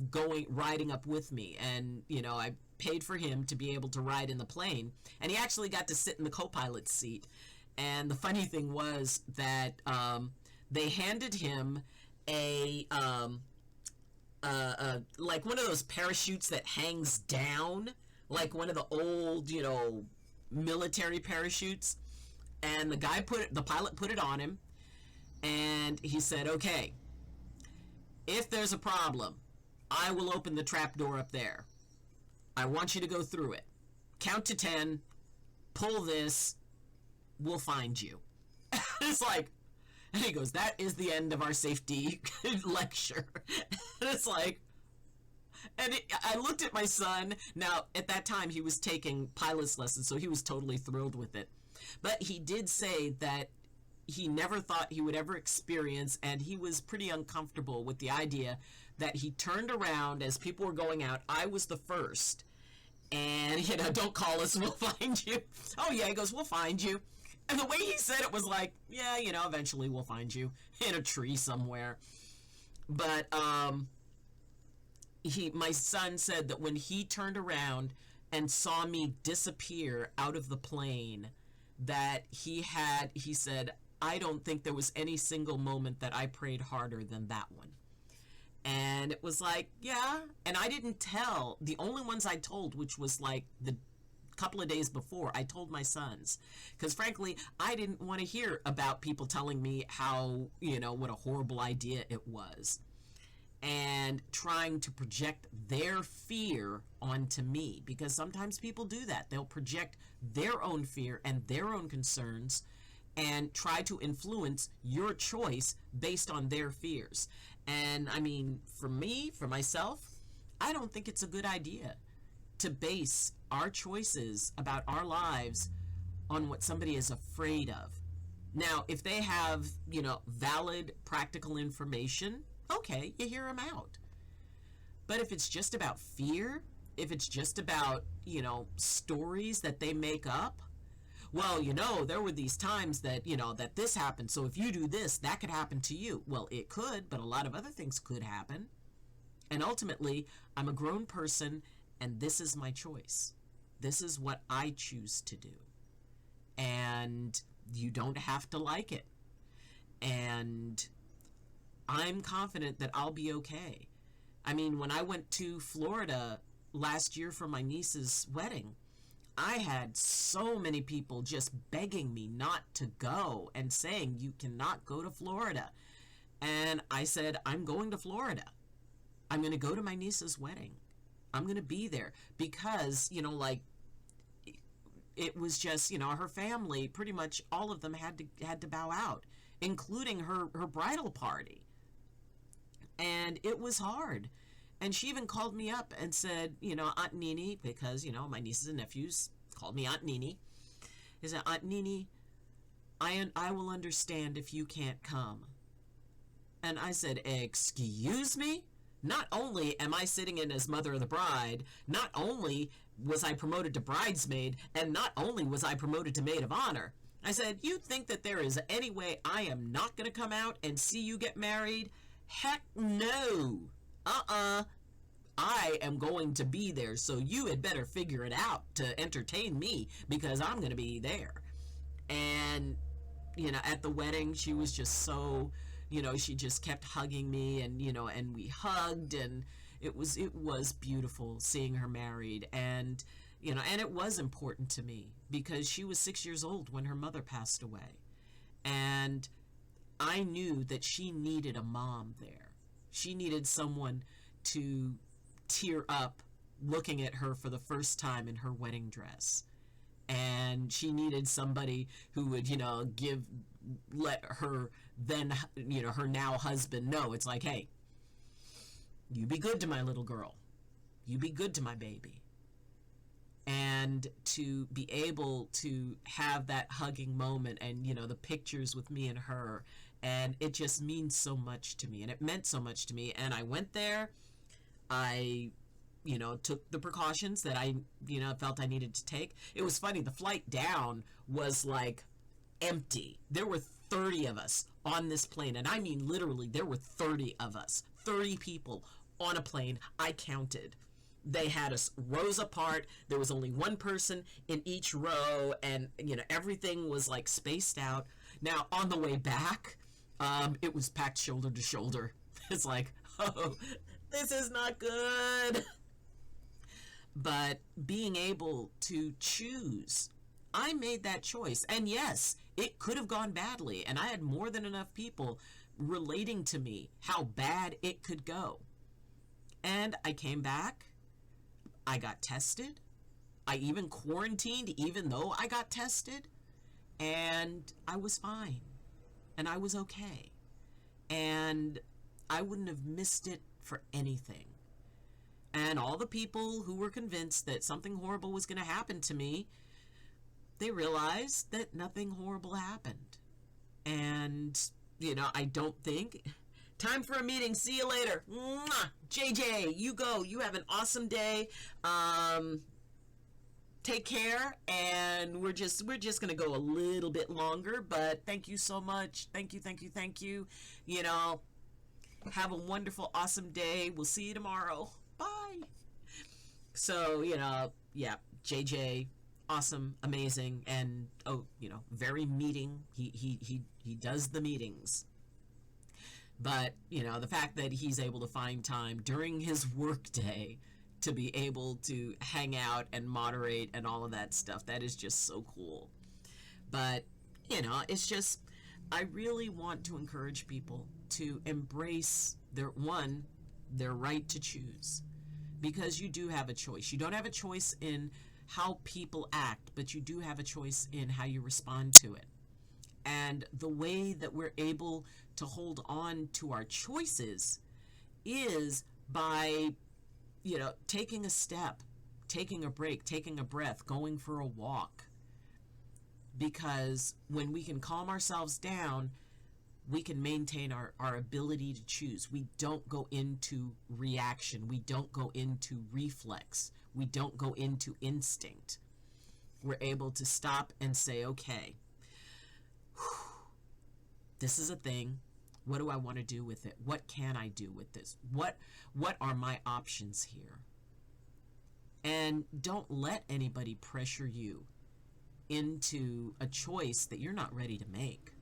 riding up with me. And, I paid for him to be able to ride in the plane. And he actually got to sit in the co-pilot's seat. And the funny thing was that they handed him like one of those parachutes that hangs down, like one of the old, military parachutes. And the pilot put it on him. And he said, okay, if there's a problem, I will open the trap door up there. I want you to go through it. Count to 10, pull this, we'll find you. It's like, and he goes, that is the end of our safety lecture. And it's like, I looked at my son. Now, at that time, he was taking pilot's lessons, so he was totally thrilled with it. But he did say that he never thought he would ever experience, and he was pretty uncomfortable with the idea that he turned around as people were going out. I was the first. And, don't call us, we'll find you. Oh, yeah, he goes, we'll find you. And the way he said it was like, yeah, you know, eventually we'll find you in a tree somewhere. But my son said that when he turned around and saw me disappear out of the plane, that he said, I don't think there was any single moment that I prayed harder than that one. And it was like, yeah. And I didn't tell. The only ones I told, which was like the couple of days before, I told my sons. Because frankly, I didn't want to hear about people telling me how, you know, what a horrible idea it was. And trying to project their fear onto me. Because sometimes people do that. They'll project their own fear and their own concerns and try to influence your choice based on their fears. And I mean, for me, for myself, I don't think it's a good idea to base our choices about our lives on what somebody is afraid of. Now, if they have, you know, valid, practical information, okay, you hear them out. But if it's just about fear, if it's just about, you know, stories that they make up, well, you know, there were these times that, you know, that this happened, so if you do this, that could happen to you. Well, it could, but a lot of other things could happen. And ultimately, I'm a grown person, and this is my choice. This is what I choose to do. And you don't have to like it. And I'm confident that I'll be okay. I mean, when I went to Florida last year for my niece's wedding, I had so many people just begging me not to go and saying, you cannot go to Florida. And I said, I'm going to Florida. I'm going to go to my niece's wedding. I'm going to be there because, you know, like, it was just, you know, her family, pretty much all of them had to bow out, including her bridal party. And it was hard. And she even called me up and said, you know, Aunt Nini, because, you know, my nieces and nephews called me Aunt Nini. He said, Aunt Nini, I will understand if you can't come. And I said, excuse me? Not only am I sitting in as mother of the bride, not only was I promoted to bridesmaid, and not only was I promoted to maid of honor, I said, you think that there is any way I am not going to come out and see you get married? Heck no. I am going to be there, so you had better figure it out to entertain me, because I'm going to be there. And, you know, at the wedding, she was just so, you know, she just kept hugging me, and, you know, and we hugged, and it was beautiful seeing her married. And, you know, and it was important to me because she was 6 years old when her mother passed away. And I knew that she needed a mom there. She needed someone to tear up looking at her for the first time in her wedding dress. And she needed somebody who would, you know, let her then, you know, her now husband know. It's like, hey, you be good to my little girl. You be good to my baby. And to be able to have that hugging moment and, you know, the pictures with me and her, and it just means so much to me, and it meant so much to me. And I went there. I, you know, took the precautions that I, you know, felt I needed to take. It was funny. The flight down was like empty. There were 30 of us on this plane. And I mean, literally, there were 30 of us, 30 people on a plane. I counted. They had us rows apart. There was only one person in each row, and, you know, everything was like spaced out. Now, on the way back, it was packed shoulder to shoulder. It's like, oh, this is not good. But being able to choose, I made that choice. And yes, it could have gone badly. And I had more than enough people relating to me how bad it could go. And I came back. I got tested. I even quarantined even though I got tested. And I was fine. And I was okay. And I wouldn't have missed it for anything. And all the people who were convinced that something horrible was going to happen to me, they realized that nothing horrible happened. And, you know, I don't think... Time for a meeting. See you later. Mwah! JJ, you go. You have an awesome day. take care, and we're just gonna go a little bit longer, but thank you so much. Thank you. You know, have a wonderful, awesome day. We'll see you tomorrow. Bye. So, you know, yeah, JJ, awesome, amazing, and very meeting. He does the meetings. But, you know, the fact that he's able to find time during his work day to be able to hang out and moderate and all of that stuff, that is just so cool. But, you know, it's just, I really want to encourage people to embrace their right to choose. Because you do have a choice. You don't have a choice in how people act, but you do have a choice in how you respond to it. And the way that we're able to hold on to our choices is by, you know, taking a step, taking a break, taking a breath, going for a walk. Because when we can calm ourselves down, we can maintain our ability to choose. We don't go into reaction. We don't go into reflex. We don't go into instinct. We're able to stop and say, okay, this is a thing. What do I want to do with it? What can I do with this? What are my options here? And don't let anybody pressure you into a choice that you're not ready to make.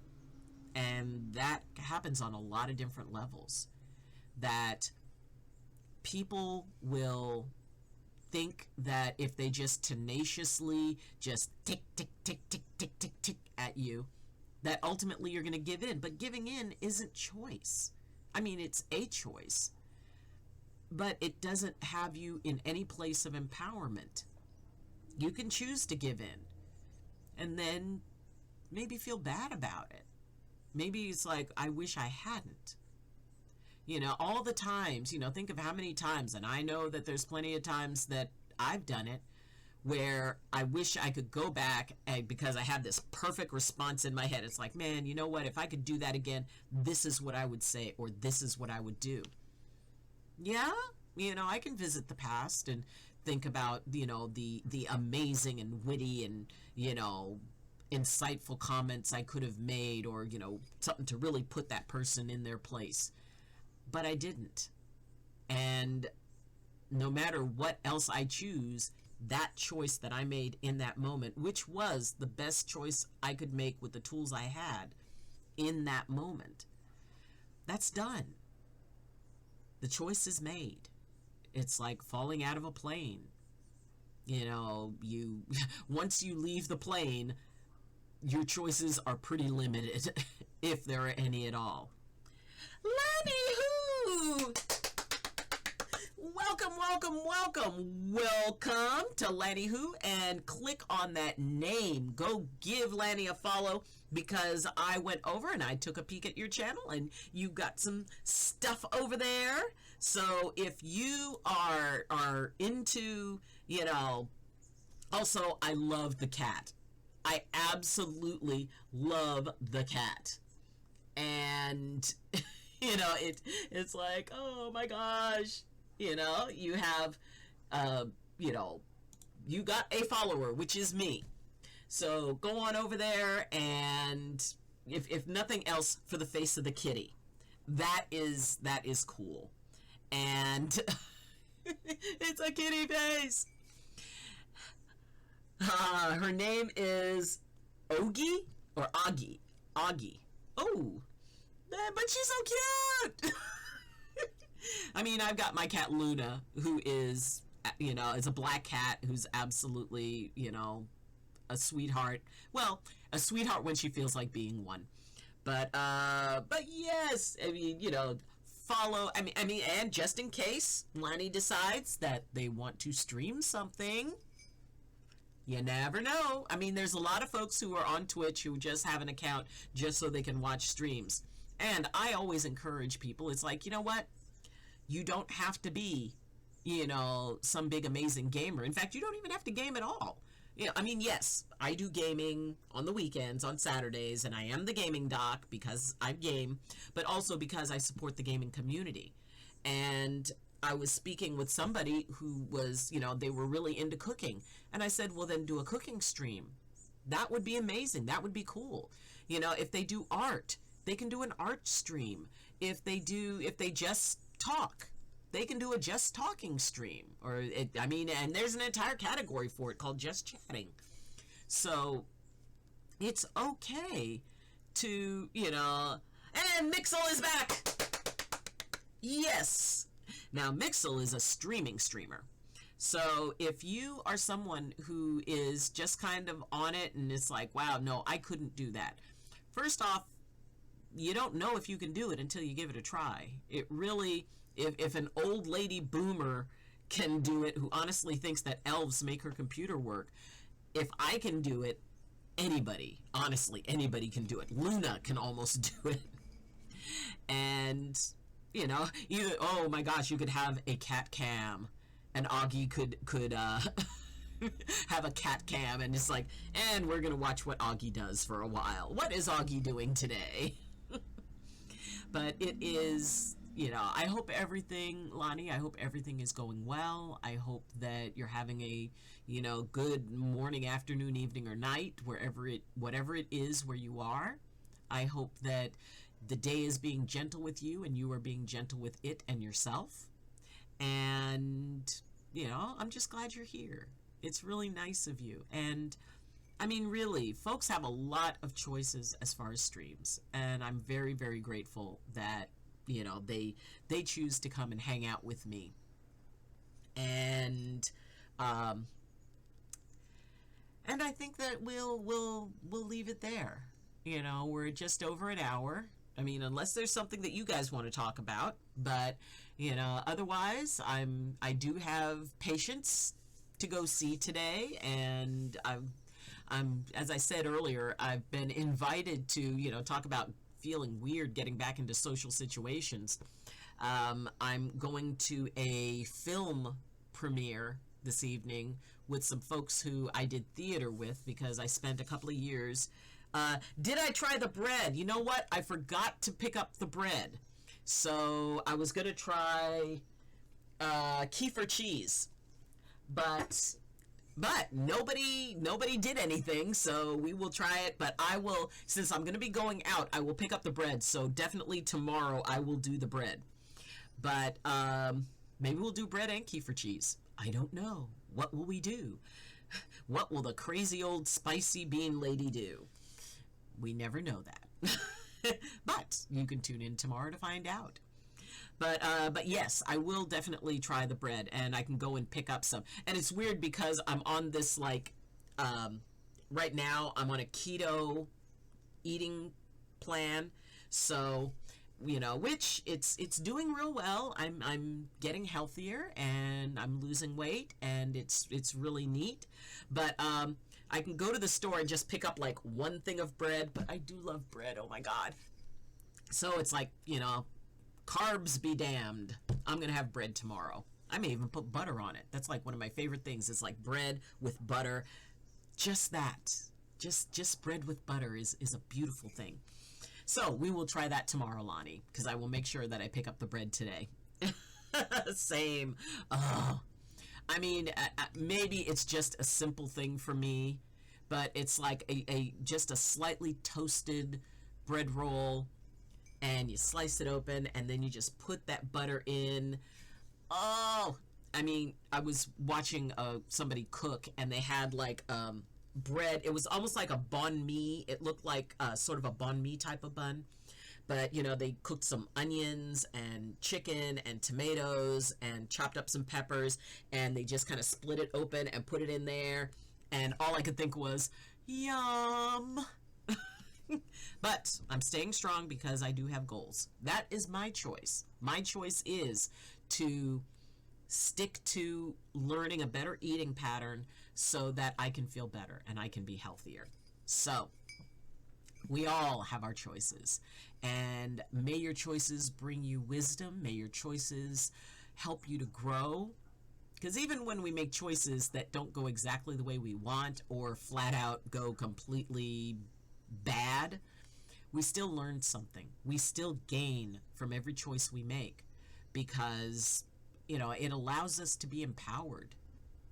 And that happens on a lot of different levels. That people will think that if they just tenaciously just tick, tick, tick, tick, tick, tick, tick at you, that ultimately you're going to give in. But giving in isn't choice. I mean, it's a choice. But it doesn't have you in any place of empowerment. You can choose to give in. And then maybe feel bad about it. Maybe it's like, I wish I hadn't. You know, all the times, you know, think of how many times, and I know that there's plenty of times that I've done it, where I wish I could go back and because I have this perfect response in my head. It's like, man, you know what? If I could do that again, this is what I would say, or this is what I would do. Yeah, you know, I can visit the past and think about, you know, the amazing and witty and, you know, insightful comments I could have made, or, you know, something to really put that person in their place. But I didn't. And no matter what else I choose, that choice that I made in that moment, which was the best choice I could make with the tools I had in that moment, that's done. The choice is made. It's like falling out of a plane. You know, once you leave the plane, your choices are pretty limited, if there are any at all. Lanny Who! Welcome to Lanny Who, and click on that name. Go give Lanny a follow, because I went over and I took a peek at your channel and you got some stuff over there. So if you are into, you know, also I love the cat. I absolutely love the cat. And you know, it's like, oh my gosh, you know, you have you know, you got a follower, which is me. So go on over there, and if nothing else, for the face of the kitty. That is cool. And it's a kitty face. Her name is Ogie or Augie. Augie. Oh, but she's so cute. I mean, I've got my cat Luna, who is, you know, is a black cat who's absolutely, you know, a sweetheart. Well, a sweetheart when she feels like being one. But yes, I mean, you know, follow. I mean, and just in case Lanny decides that they want to stream something, you never know. I mean, there's a lot of folks who are on Twitch who just have an account just so they can watch streams. And I always encourage people. It's like, you know what? You don't have to be, you know, some big amazing gamer. In fact, you don't even have to game at all. You know, I mean, yes, I do gaming on the weekends, on Saturdays, and I am the gaming doc because I game, but also because I support the gaming community. And I was speaking with somebody who was, they were really into cooking. And I said, well, then do a cooking stream. That would be amazing. That would be cool. If they do art, they can do an art stream. If they just talk, they can do a just talking stream. And there's an entire category for it called just chatting. So it's okay to, and Mixel is back. Yes. Now, Mixel is a streamer. So if you are someone who is just kind of on it and it's like, wow, no, I couldn't do that. First off, you don't know if you can do it until you give it a try. It really, if an old lady boomer can do it, who honestly thinks that elves make her computer work, if I can do it, anybody can do it. Luna can almost do it. And, either, oh my gosh, you could have a cat cam, and Augie could have a cat cam, and it's like, and we're gonna watch what Augie does for a while. What is Augie doing today? But it is, I hope everything, Lonnie, I hope everything is going well. I hope that you're having a, good morning, afternoon, evening, or night, whatever it is where you are. I hope that the day is being gentle with you and you are being gentle with it and yourself. And, I'm just glad you're here. It's really nice of you. And I mean, really, folks have a lot of choices as far as streams, and I'm very, very grateful that, they choose to come and hang out with me. And I think that we'll leave it there. We're just over an hour. I mean, unless there's something that you guys want to talk about, but otherwise, I do have patients to go see today, and I'm, as I said earlier, I've been invited to, talk about feeling weird getting back into social situations. I'm going to a film premiere this evening with some folks who I did theater with because I spent a couple of years. Did I try the bread? You know what? I forgot to pick up the bread. So I was going to try kefir cheese, but nobody did anything, so we will try it. But I will, since I'm going to be going out, I will pick up the bread. So definitely tomorrow I will do the bread. But maybe we'll do bread and kefir cheese. I don't know. What will we do? What will the crazy old spicy bean lady do? We never know that. But you can tune in tomorrow to find out. But yes, I will definitely try the bread, and I can go and pick up some. And it's weird because I'm on this, like, right now I'm on a keto eating plan. So, which it's doing real well. I'm getting healthier and I'm losing weight, and it's really neat. But I can go to the store and just pick up like one thing of bread, but I do love bread. Oh my God. So it's like, carbs be damned. I'm going to have bread tomorrow. I may even put butter on it. That's like one of my favorite things. It's like bread with butter. Just that. Just bread with butter is a beautiful thing. So we will try that tomorrow, Lonnie, because I will make sure that I pick up the bread today. Same. Oh. I mean, maybe it's just a simple thing for me, but it's like just a slightly toasted bread roll, and you slice it open, and then you just put that butter in. Oh, I mean, I was watching somebody cook, and they had like bread. It was almost like a banh mi. It looked like sort of a banh mi type of bun. But, they cooked some onions and chicken and tomatoes and chopped up some peppers, and they just kind of split it open and put it in there. And all I could think was, yum. But I'm staying strong because I do have goals. That is my choice. My choice is to stick to learning a better eating pattern so that I can feel better and I can be healthier. So we all have our choices, and may your choices bring you wisdom. May your choices help you to grow, because even when we make choices that don't go exactly the way we want or flat out go completely bad, we still learn something. We still gain from every choice we make, because you know, it allows us to be empowered.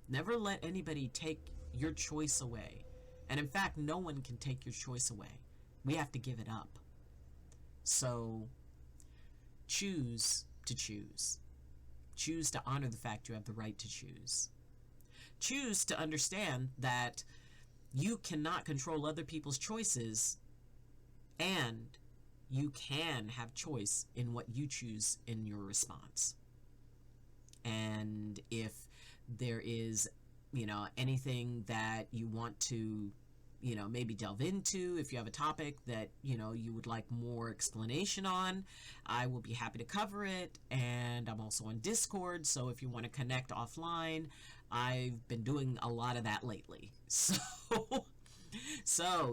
Never let anybody take your choice away. And in fact, no one can take your choice away. We have to give it up. So choose to choose. Choose to honor the fact you have the right to choose. Choose to understand that you cannot control other people's choices, and you can have choice in what you choose in your response. And if there is, you know, anything that you want to, you know, maybe delve into, if you have a topic that, you know, you would like more explanation on, I will be happy to cover it. And I'm also on Discord, so if you want to connect offline, I've been doing a lot of that lately. So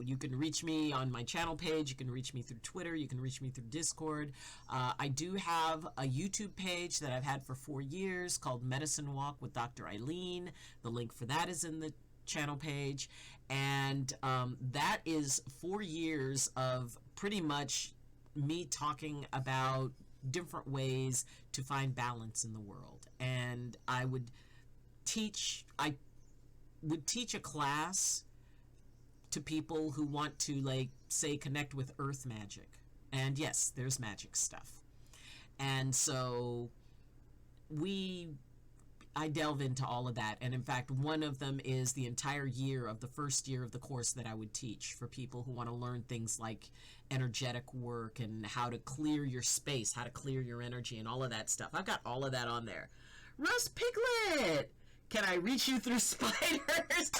you can reach me on my channel page, you can reach me through Twitter, you can reach me through Discord. I do have a YouTube page that I've had for 4 years called Medicine Walk with Dr. Eileen. The link for that is in the channel page. And that is 4 years of pretty much me talking about different ways to find balance in the world. And I would teach a class to people who want to, like, say, connect with earth magic. And yes, there's magic stuff. And so I delve into all of that. And in fact, one of them is the entire year of the first year of the course that I would teach for people who want to learn things like energetic work and how to clear your space, how to clear your energy and all of that stuff. I've got all of that on there. Russ Piglet! Can I reach you through spiders?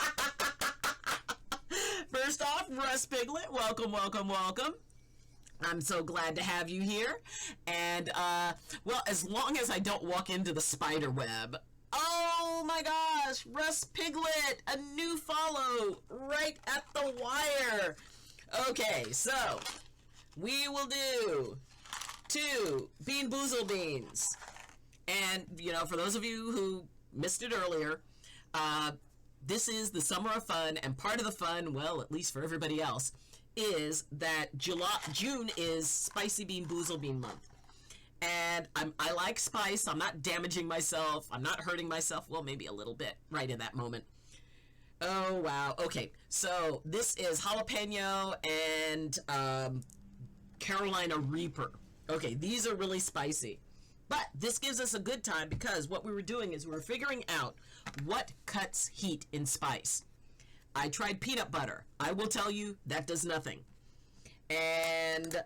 First off, Russ Piglet, welcome, welcome, welcome. I'm so glad to have you here. And, well, as long as I don't walk into the spider web. Oh my gosh, Russ Piglet, a new follow right at the wire. Okay, so we will do 2 Bean Boozled Beans. And, you know, for those of you who missed it earlier, this is the summer of fun, and part of the fun, well, at least for everybody else, is that June is Spicy Bean Boozled Bean month. And I like spice. I'm not damaging myself. I'm not hurting myself. Well, maybe a little bit right in that moment. Oh, wow. Okay, so this is jalapeno and Carolina Reaper. Okay, these are really spicy. But this gives us a good time because what we were doing is we were figuring out what cuts heat in spice. I tried peanut butter. I will tell you that does nothing. And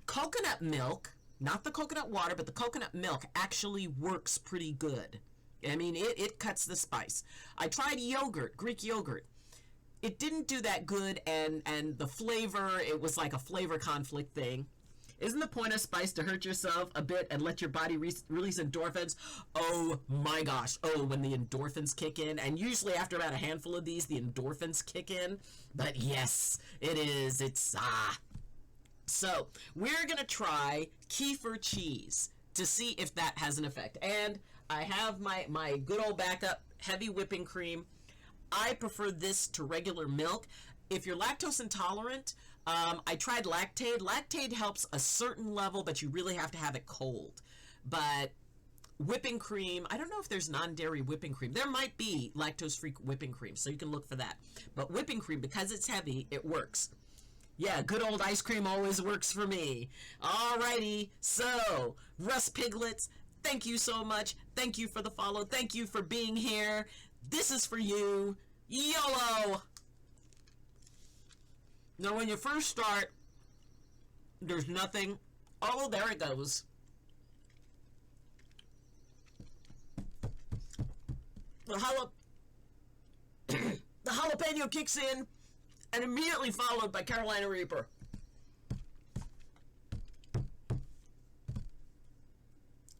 coconut milk, not the coconut water, but the coconut milk actually works pretty good. I mean, it cuts the spice. I tried yogurt, Greek yogurt. It didn't do that good, and the flavor, it was like a flavor conflict thing. Isn't the point of spice to hurt yourself a bit and let your body release endorphins? Oh my gosh. Oh, when the endorphins kick in. And usually after about a handful of these, the endorphins kick in. But yes, it is. It's, So, we're going to try kefir cheese to see if that has an effect. And I have my good old backup heavy whipping cream. I prefer this to regular milk. If you're lactose intolerant, I tried Lactaid. Lactaid helps a certain level, but you really have to have it cold. But whipping cream, I don't know if there's non-dairy whipping cream. There might be lactose-free whipping cream, so you can look for that. But whipping cream, because it's heavy, it works. Yeah, good old ice cream always works for me. Alrighty, so, Russ Piglets, thank you so much. Thank you for the follow. Thank you for being here. This is for you. YOLO! Now, when you first start, there's nothing. Oh, there it goes. The jalapeno kicks in, and immediately followed by Carolina Reaper.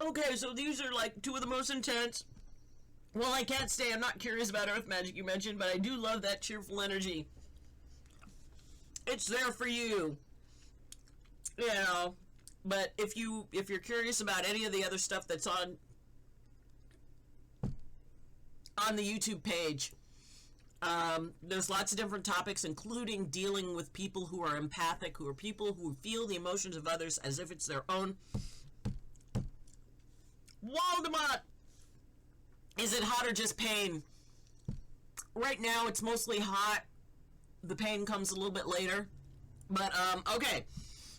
Okay, so these are like 2 of the most intense. Well, I can't say I'm not curious about Earth Magic you mentioned, but I do love that cheerful energy. It's there for you. You know, but if you're curious about any of the other stuff that's on the YouTube page, there's lots of different topics, including dealing with people who are empathic, who are people who feel the emotions of others as if it's their own. Waldemar, Is it hot or just pain? Right now, it's mostly hot. The pain comes a little bit later. But, okay.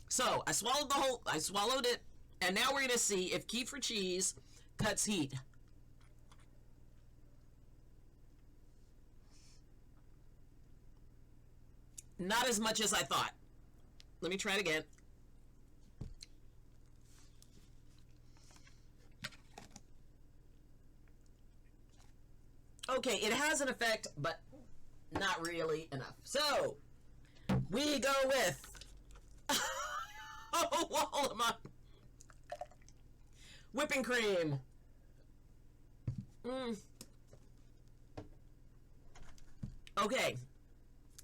So, I swallowed it, and now we're going to see if Kefir cheese cuts heat. Not as much as I thought. Let me try it again. Okay, it has an effect, but not really enough. So, we go with Walmart whipping cream. Okay,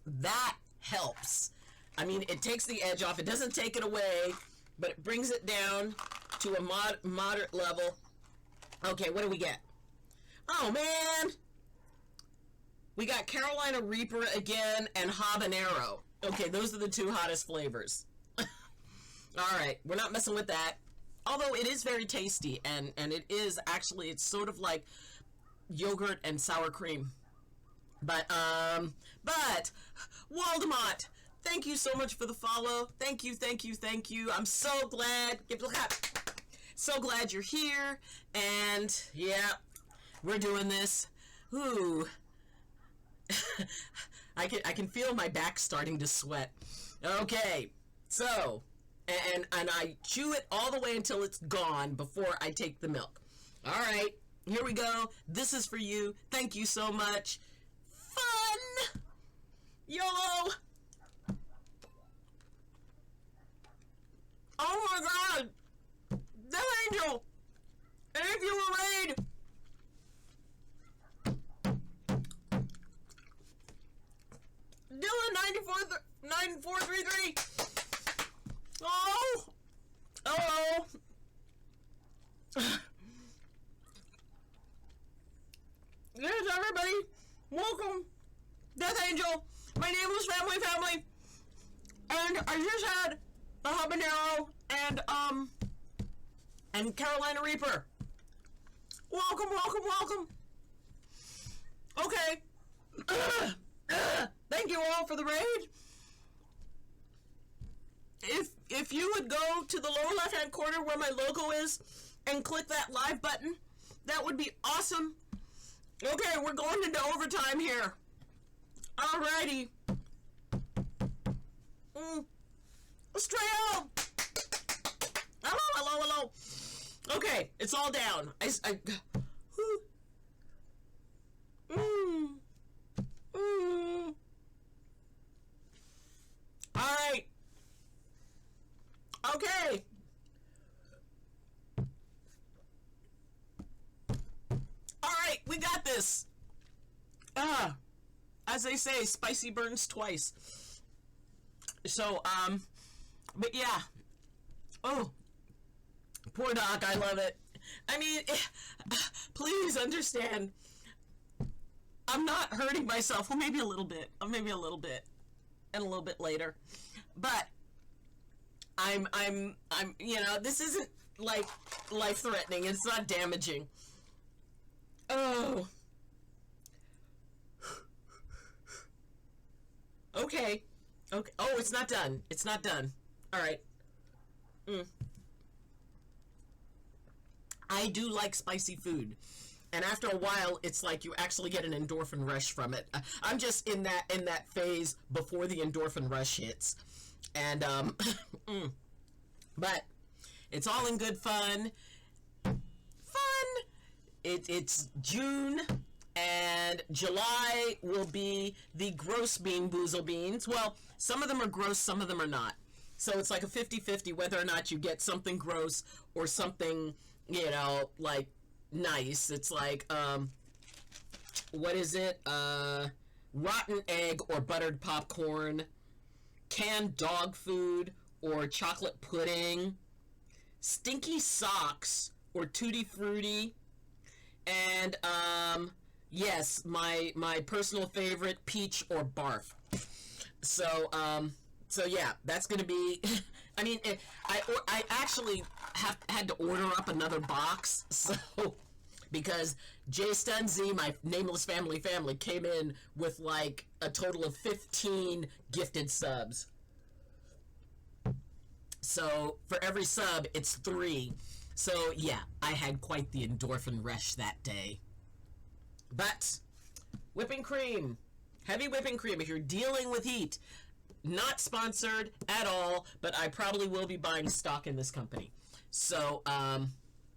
that helps. I mean, it takes the edge off. It doesn't take it away, but it brings it down to a moderate level. Okay, what do we get? Oh, man! We got Carolina Reaper again and habanero. Okay, those are the two hottest flavors. Alright, we're not messing with that. Although it is very tasty, and it is actually, it's sort of like yogurt and sour cream. But Waldemont, thank you so much for the follow. Thank you. I'm so glad. Give a clap. So glad you're here. And yeah, we're doing this. Ooh. I can feel my back starting to sweat. Okay, so and I chew it all the way until it's gone before I take the milk. All right, here we go. This is for you. Thank you so much. Fun, YOLO. Oh my God, Death Angel. And if you were raid. Dylan 9433. Oh. Oh. Yes, everybody. Welcome. Death Angel. My name was Family. And I just had a habanero and Carolina Reaper. Welcome. Okay. Thank you all for the raid. If you would go to the lower left hand corner where my logo is and click that live button, that would be awesome. Okay, we're going into overtime here. Alrighty. Straight up. Hello. Okay, it's all down. Alright. Okay. Alright, we got this. As they say, spicy burns twice. So, but yeah. Oh, poor Doc, I love it. I mean, please understand, I'm not hurting myself. Well, maybe a little bit. And a little bit later. But I'm, this isn't like life-threatening. It's not damaging. Oh. Okay. Oh, it's not done. All right. I do like spicy food. And after a while, it's like you actually get an endorphin rush from it. I'm just in that phase before the endorphin rush hits. And, but it's all in good fun. It's June, and July will be the gross Bean Boozled Beans. Well, some of them are gross, some of them are not. So it's like a 50-50 whether or not you get something gross or something, like nice. It's like, what is it? Rotten egg or buttered popcorn, canned dog food or chocolate pudding, stinky socks or tutti frutti, and yes, my personal favorite, peach or barf. So yeah, that's gonna be. I mean, I actually had to order up another box, so because Jay Stunzy, my nameless family, came in with like a total of 15 gifted subs. So for every sub, it's 3. So yeah, I had quite the endorphin rush that day. But whipping cream, heavy whipping cream, if you're dealing with heat, not sponsored at all, but I probably will be buying stock in this company. So,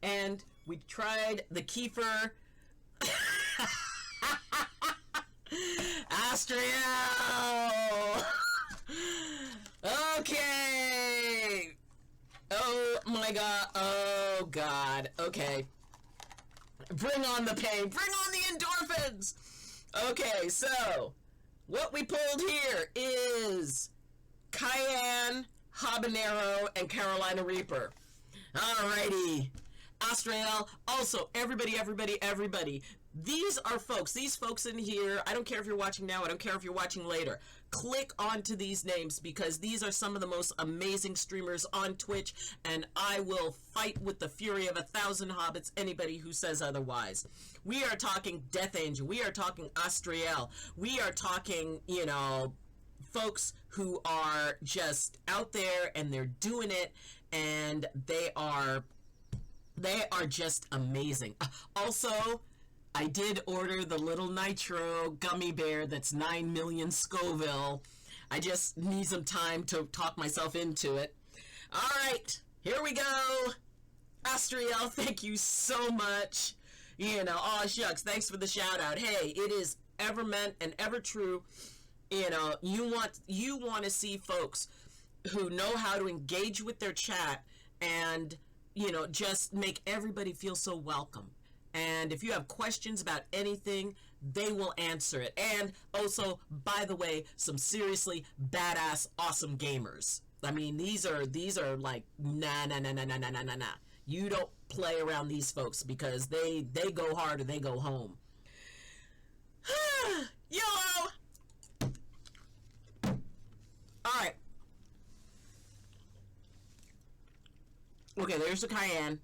and we tried the kefir Astriel. Okay. Oh my god. Oh god. Okay. Bring on the pain. Bring on the endorphins. Okay, so what we pulled here is Cayenne, Habanero, and Carolina Reaper. Alrighty. Astriel. Also, everybody. These are folks. These folks in here, I don't care if you're watching now, I don't care if you're watching later. Click onto these names because these are some of the most amazing streamers on Twitch, and I will fight with the fury of 1,000 hobbits anybody who says otherwise. We are talking Death Angel. We are talking Astriel. We are talking, you know, folks who are just out there and they're doing it, and they are just amazing. Also, I did order the little nitro gummy bear that's 9 million Scoville. I just need some time to talk myself into it. All right, here we go. Astriel, thank you so much. You know, oh shucks, thanks for the shout out. Hey, it is ever meant and ever true. You know, you want to see folks who know how to engage with their chat and, you know, just make everybody feel so welcome. And if you have questions about anything, they will answer it. And also, by the way, some seriously badass, awesome gamers. I mean, these are like, nah. You don't play around these folks because they go hard or they go home. YOLO! Alright. Okay, there's the Cayenne.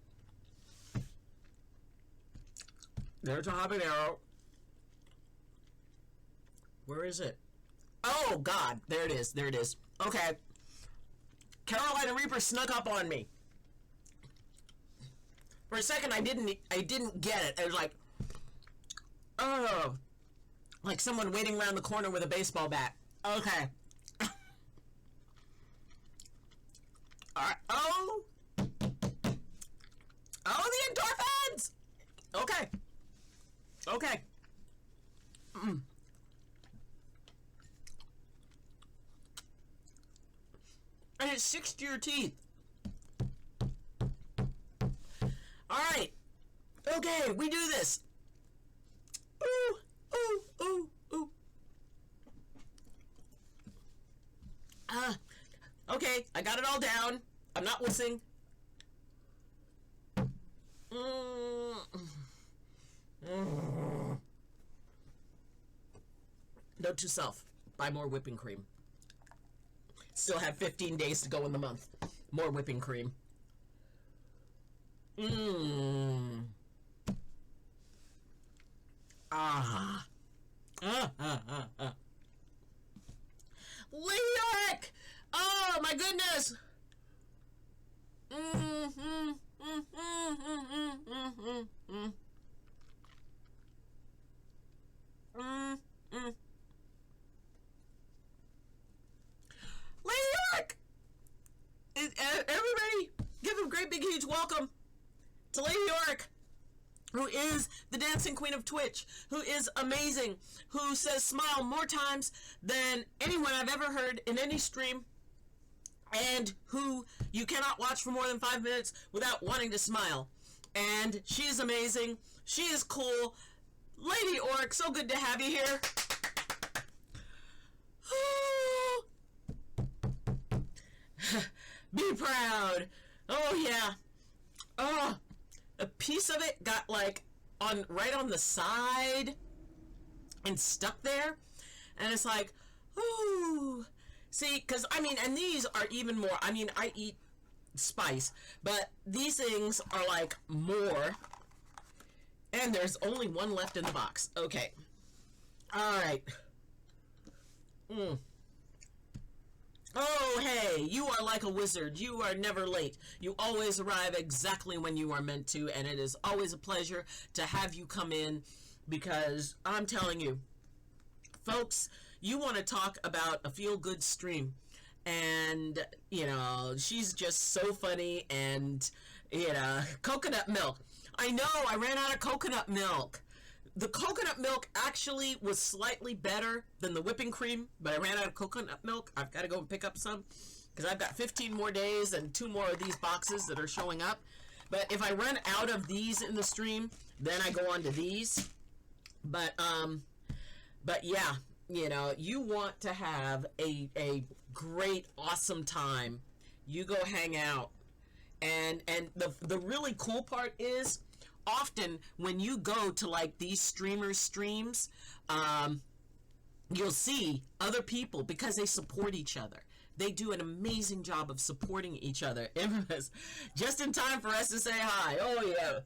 There's a habanero. Where is it? Oh, God. There it is. Okay. Carolina Reaper snuck up on me. For a second, I didn't get it. It was like, oh, like someone waiting around the corner with a baseball bat. Okay. All right. Oh, the endorphins. Okay. And it sticks to your teeth. Alright. Okay, we do this. Ooh. Okay, I got it all down. I'm not wussing. Note to self, buy more whipping cream. Still have 15 days to go in the month. More whipping cream. Lurk! Oh my goodness! Lurk! Everybody, give a great big huge welcome to Lady York, who is the dancing queen of Twitch, who is amazing, who says smile more times than anyone I've ever heard in any stream, and who you cannot watch for more than 5 minutes without wanting to smile. And she is amazing. She is cool. Lady Orc, so good to have you here. Be proud. Oh, yeah. Oh, a piece of it got like right on the side and stuck there. And it's like, ooh. See, because, I mean, and these are even more, I mean, I eat spice, but these things are like more. And there's only one left in the box. Okay. All right. Oh, hey, you are like a wizard. You are never late. You always arrive exactly when you are meant to, and it is always a pleasure to have you come in, because I'm telling you, folks, you want to talk about a feel-good stream, and, you know, she's just so funny, and, you know, coconut milk. I know, I ran out of coconut milk. The coconut milk actually was slightly better than the whipping cream, but I ran out of coconut milk. I've got to go and pick up some, because I've got 15 more days and 2 more of these boxes that are showing up. But if I run out of these in the stream, then I go on to these. But yeah, you know, you want to have a great, awesome time. You go hang out. And the really cool part is, often when you go to like these streamers' streams, you'll see other people, because they support each other. They do an amazing job of supporting each other. Infamous. Just in time for us to say hi. Oh yeah.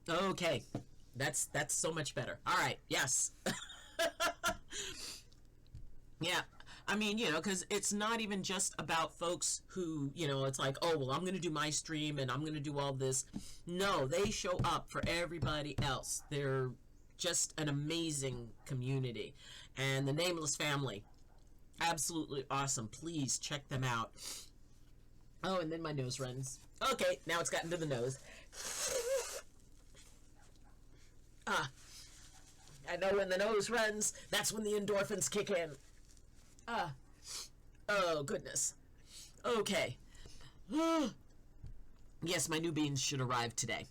Okay. That's so much better. All right. Yes. Yeah. I mean, you know, because it's not even just about folks who, you know, it's like, oh, well, I'm going to do my stream and I'm going to do all this. No, they show up for everybody else. They're just an amazing community. And the Nameless family, absolutely awesome. Please check them out. Oh, and then my nose runs. Okay, now it's gotten to the nose. I know when the nose runs, that's when the endorphins kick in. Oh, goodness. Okay. Yes, my new beans should arrive today.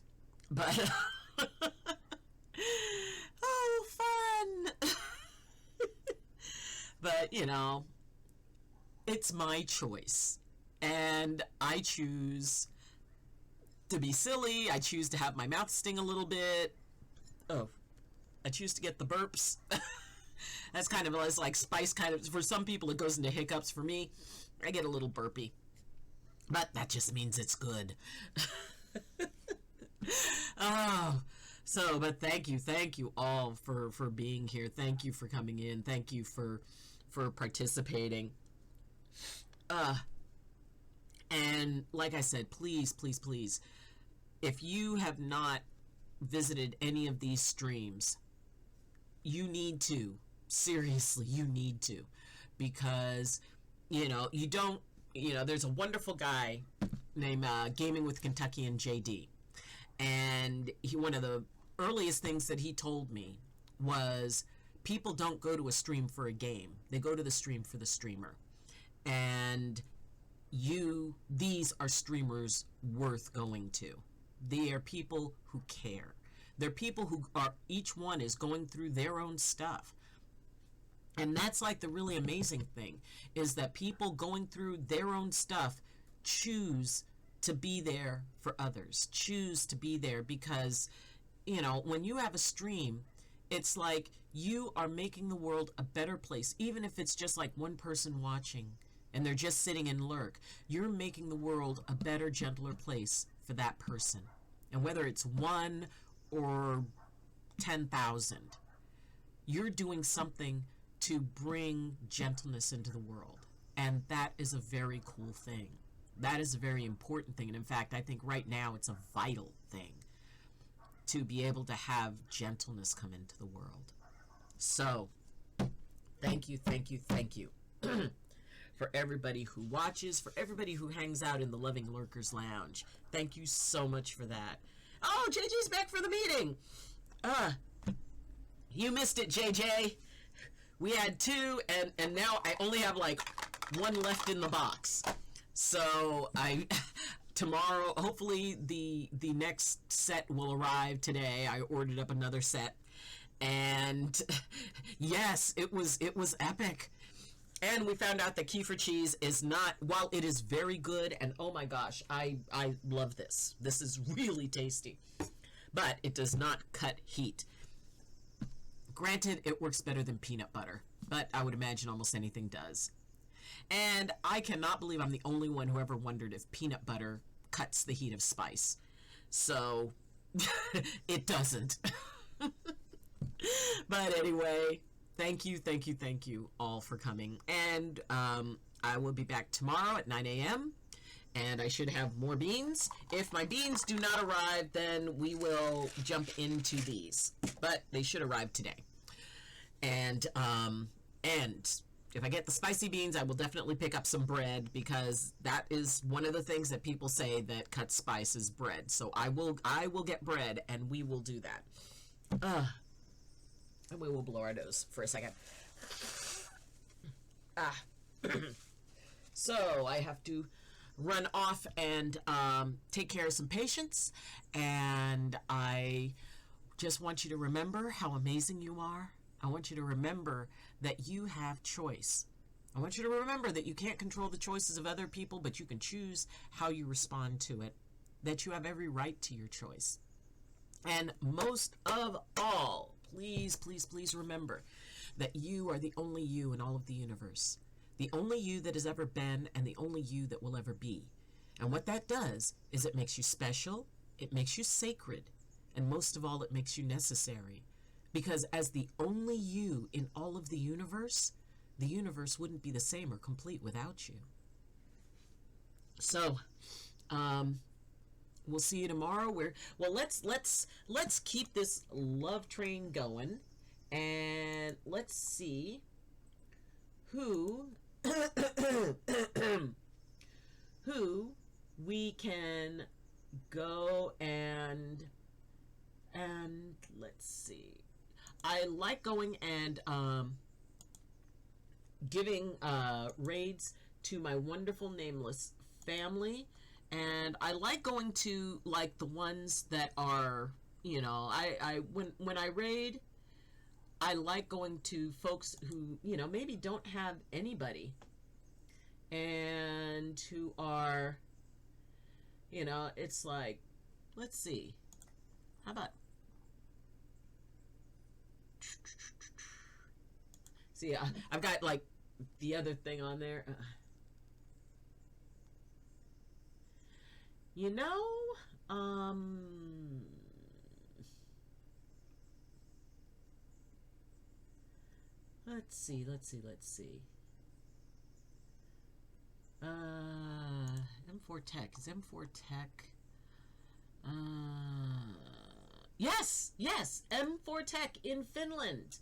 But, oh, fun. But, you know, it's my choice. And I choose to be silly. I choose to have my mouth sting a little bit. Oh, I choose to get the burps. That's kind of less like spice kind of. For some people, it goes into hiccups. For me, I get a little burpy. But that just means it's good. Oh, so, but thank you all for being here. Thank you for coming in. Thank you for participating. And like I said, please, if you have not visited any of these streams, you need to. Seriously, you need to, because, you know, you don't, you know, there's a wonderful guy named Gaming with Kentucky and JD, and one of the earliest things that he told me was, people don't go to a stream for a game, they go to the stream for the streamer. And these are streamers worth going to. They are people who care. They're people who are, each one is going through their own stuff. And that's like the really amazing thing, is that people going through their own stuff choose to be there for others, choose to be there because, you know, when you have a stream, it's like you are making the world a better place. Even if it's just like one person watching and they're just sitting in lurk, you're making the world a better, gentler place for that person. And whether it's 1 or 10,000, you're doing something to bring gentleness into the world. And that is a very cool thing. That is a very important thing. And in fact, I think right now it's a vital thing to be able to have gentleness come into the world. So, thank you for everybody who watches, for everybody who hangs out in the Loving Lurkers Lounge. Thank you so much for that. Oh, JJ's back for the meeting. You missed it, JJ. We had 2, and now I only have like 1 left in the box. So tomorrow, hopefully the next set will arrive today. I ordered up another set, and yes, it was epic. And we found out that kefir cheese is not, while it is very good, and oh my gosh, I love this. This is really tasty, but it does not cut heat. Granted, it works better than peanut butter, but I would imagine almost anything does. And I cannot believe I'm the only one who ever wondered if peanut butter cuts the heat of spice. So, it doesn't. But anyway, thank you all for coming. And I will be back tomorrow at 9 a.m. And I should have more beans. If my beans do not arrive, then we will jump into these. But they should arrive today. And if I get the spicy beans, I will definitely pick up some bread, because that is one of the things that people say that cuts spice is bread. So I will get bread, and we will do that. And we will blow our nose for a second. So I have to run off and take care of some patients, and I just want you to remember how amazing you are. I want you to remember that you have choice. I want you to remember that you can't control the choices of other people, but you can choose how you respond to it, that you have every right to your choice. And most of all, please, please, please remember that you are the only you in all of the universe. The only you that has ever been, and the only you that will ever be. And what that does is it makes you special, it makes you sacred, and most of all, it makes you necessary. Because as the only you in all of the universe wouldn't be the same or complete without you. So, we'll see you tomorrow. Let's keep this love train going, and let's see who we can go and let's see. I like going and giving raids to my wonderful nameless family, and I like going to like the ones that are, you know, when I raid, I like going to folks who, you know, maybe don't have anybody and who are, you know, it's like, let's see, how about, see, I've got like the other thing on there. You know, let's see. M4 Tech. Is M4 Tech? Yes! M4 Tech in Finland.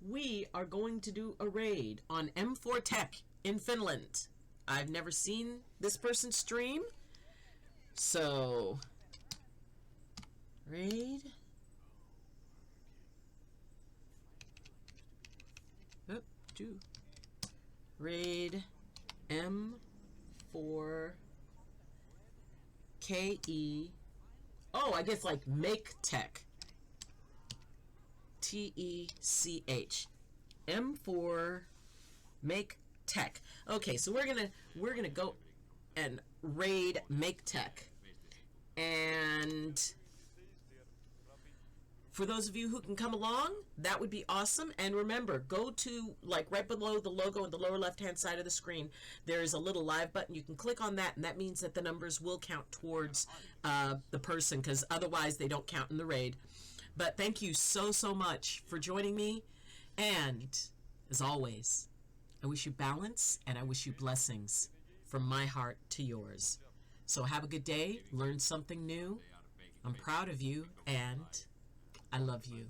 We are going to do a raid on M4 Tech in Finland. I've never seen this person stream. So, raid. Raid M4 KE. Oh, I guess like make tech. TECH. M4 make tech. Okay, so we're gonna go and raid make tech. And for those of you who can come along, that would be awesome. And remember, go to, like, right below the logo in the lower left-hand side of the screen, there's a little live button. You can click on that, and that means that the numbers will count towards the person, because otherwise they don't count in the raid. But thank you so much for joining me. And, as always, I wish you balance, and I wish you blessings from my heart to yours. So have a good day. Learn something new. I'm proud of you, and I love you.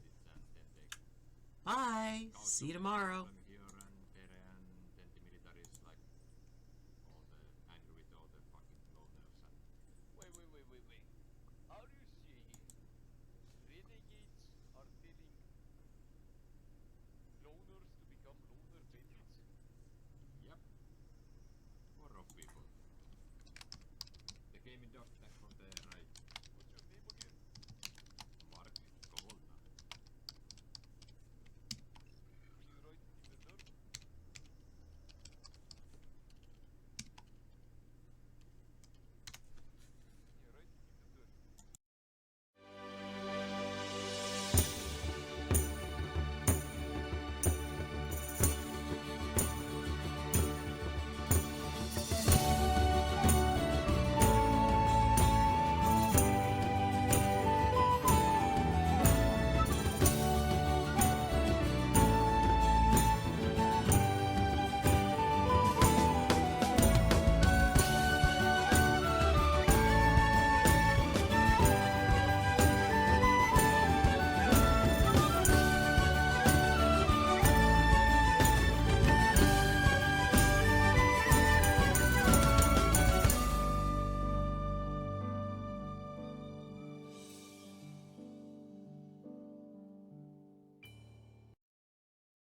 Bye. See you tomorrow. Yep. Horror people. The gaming doctor.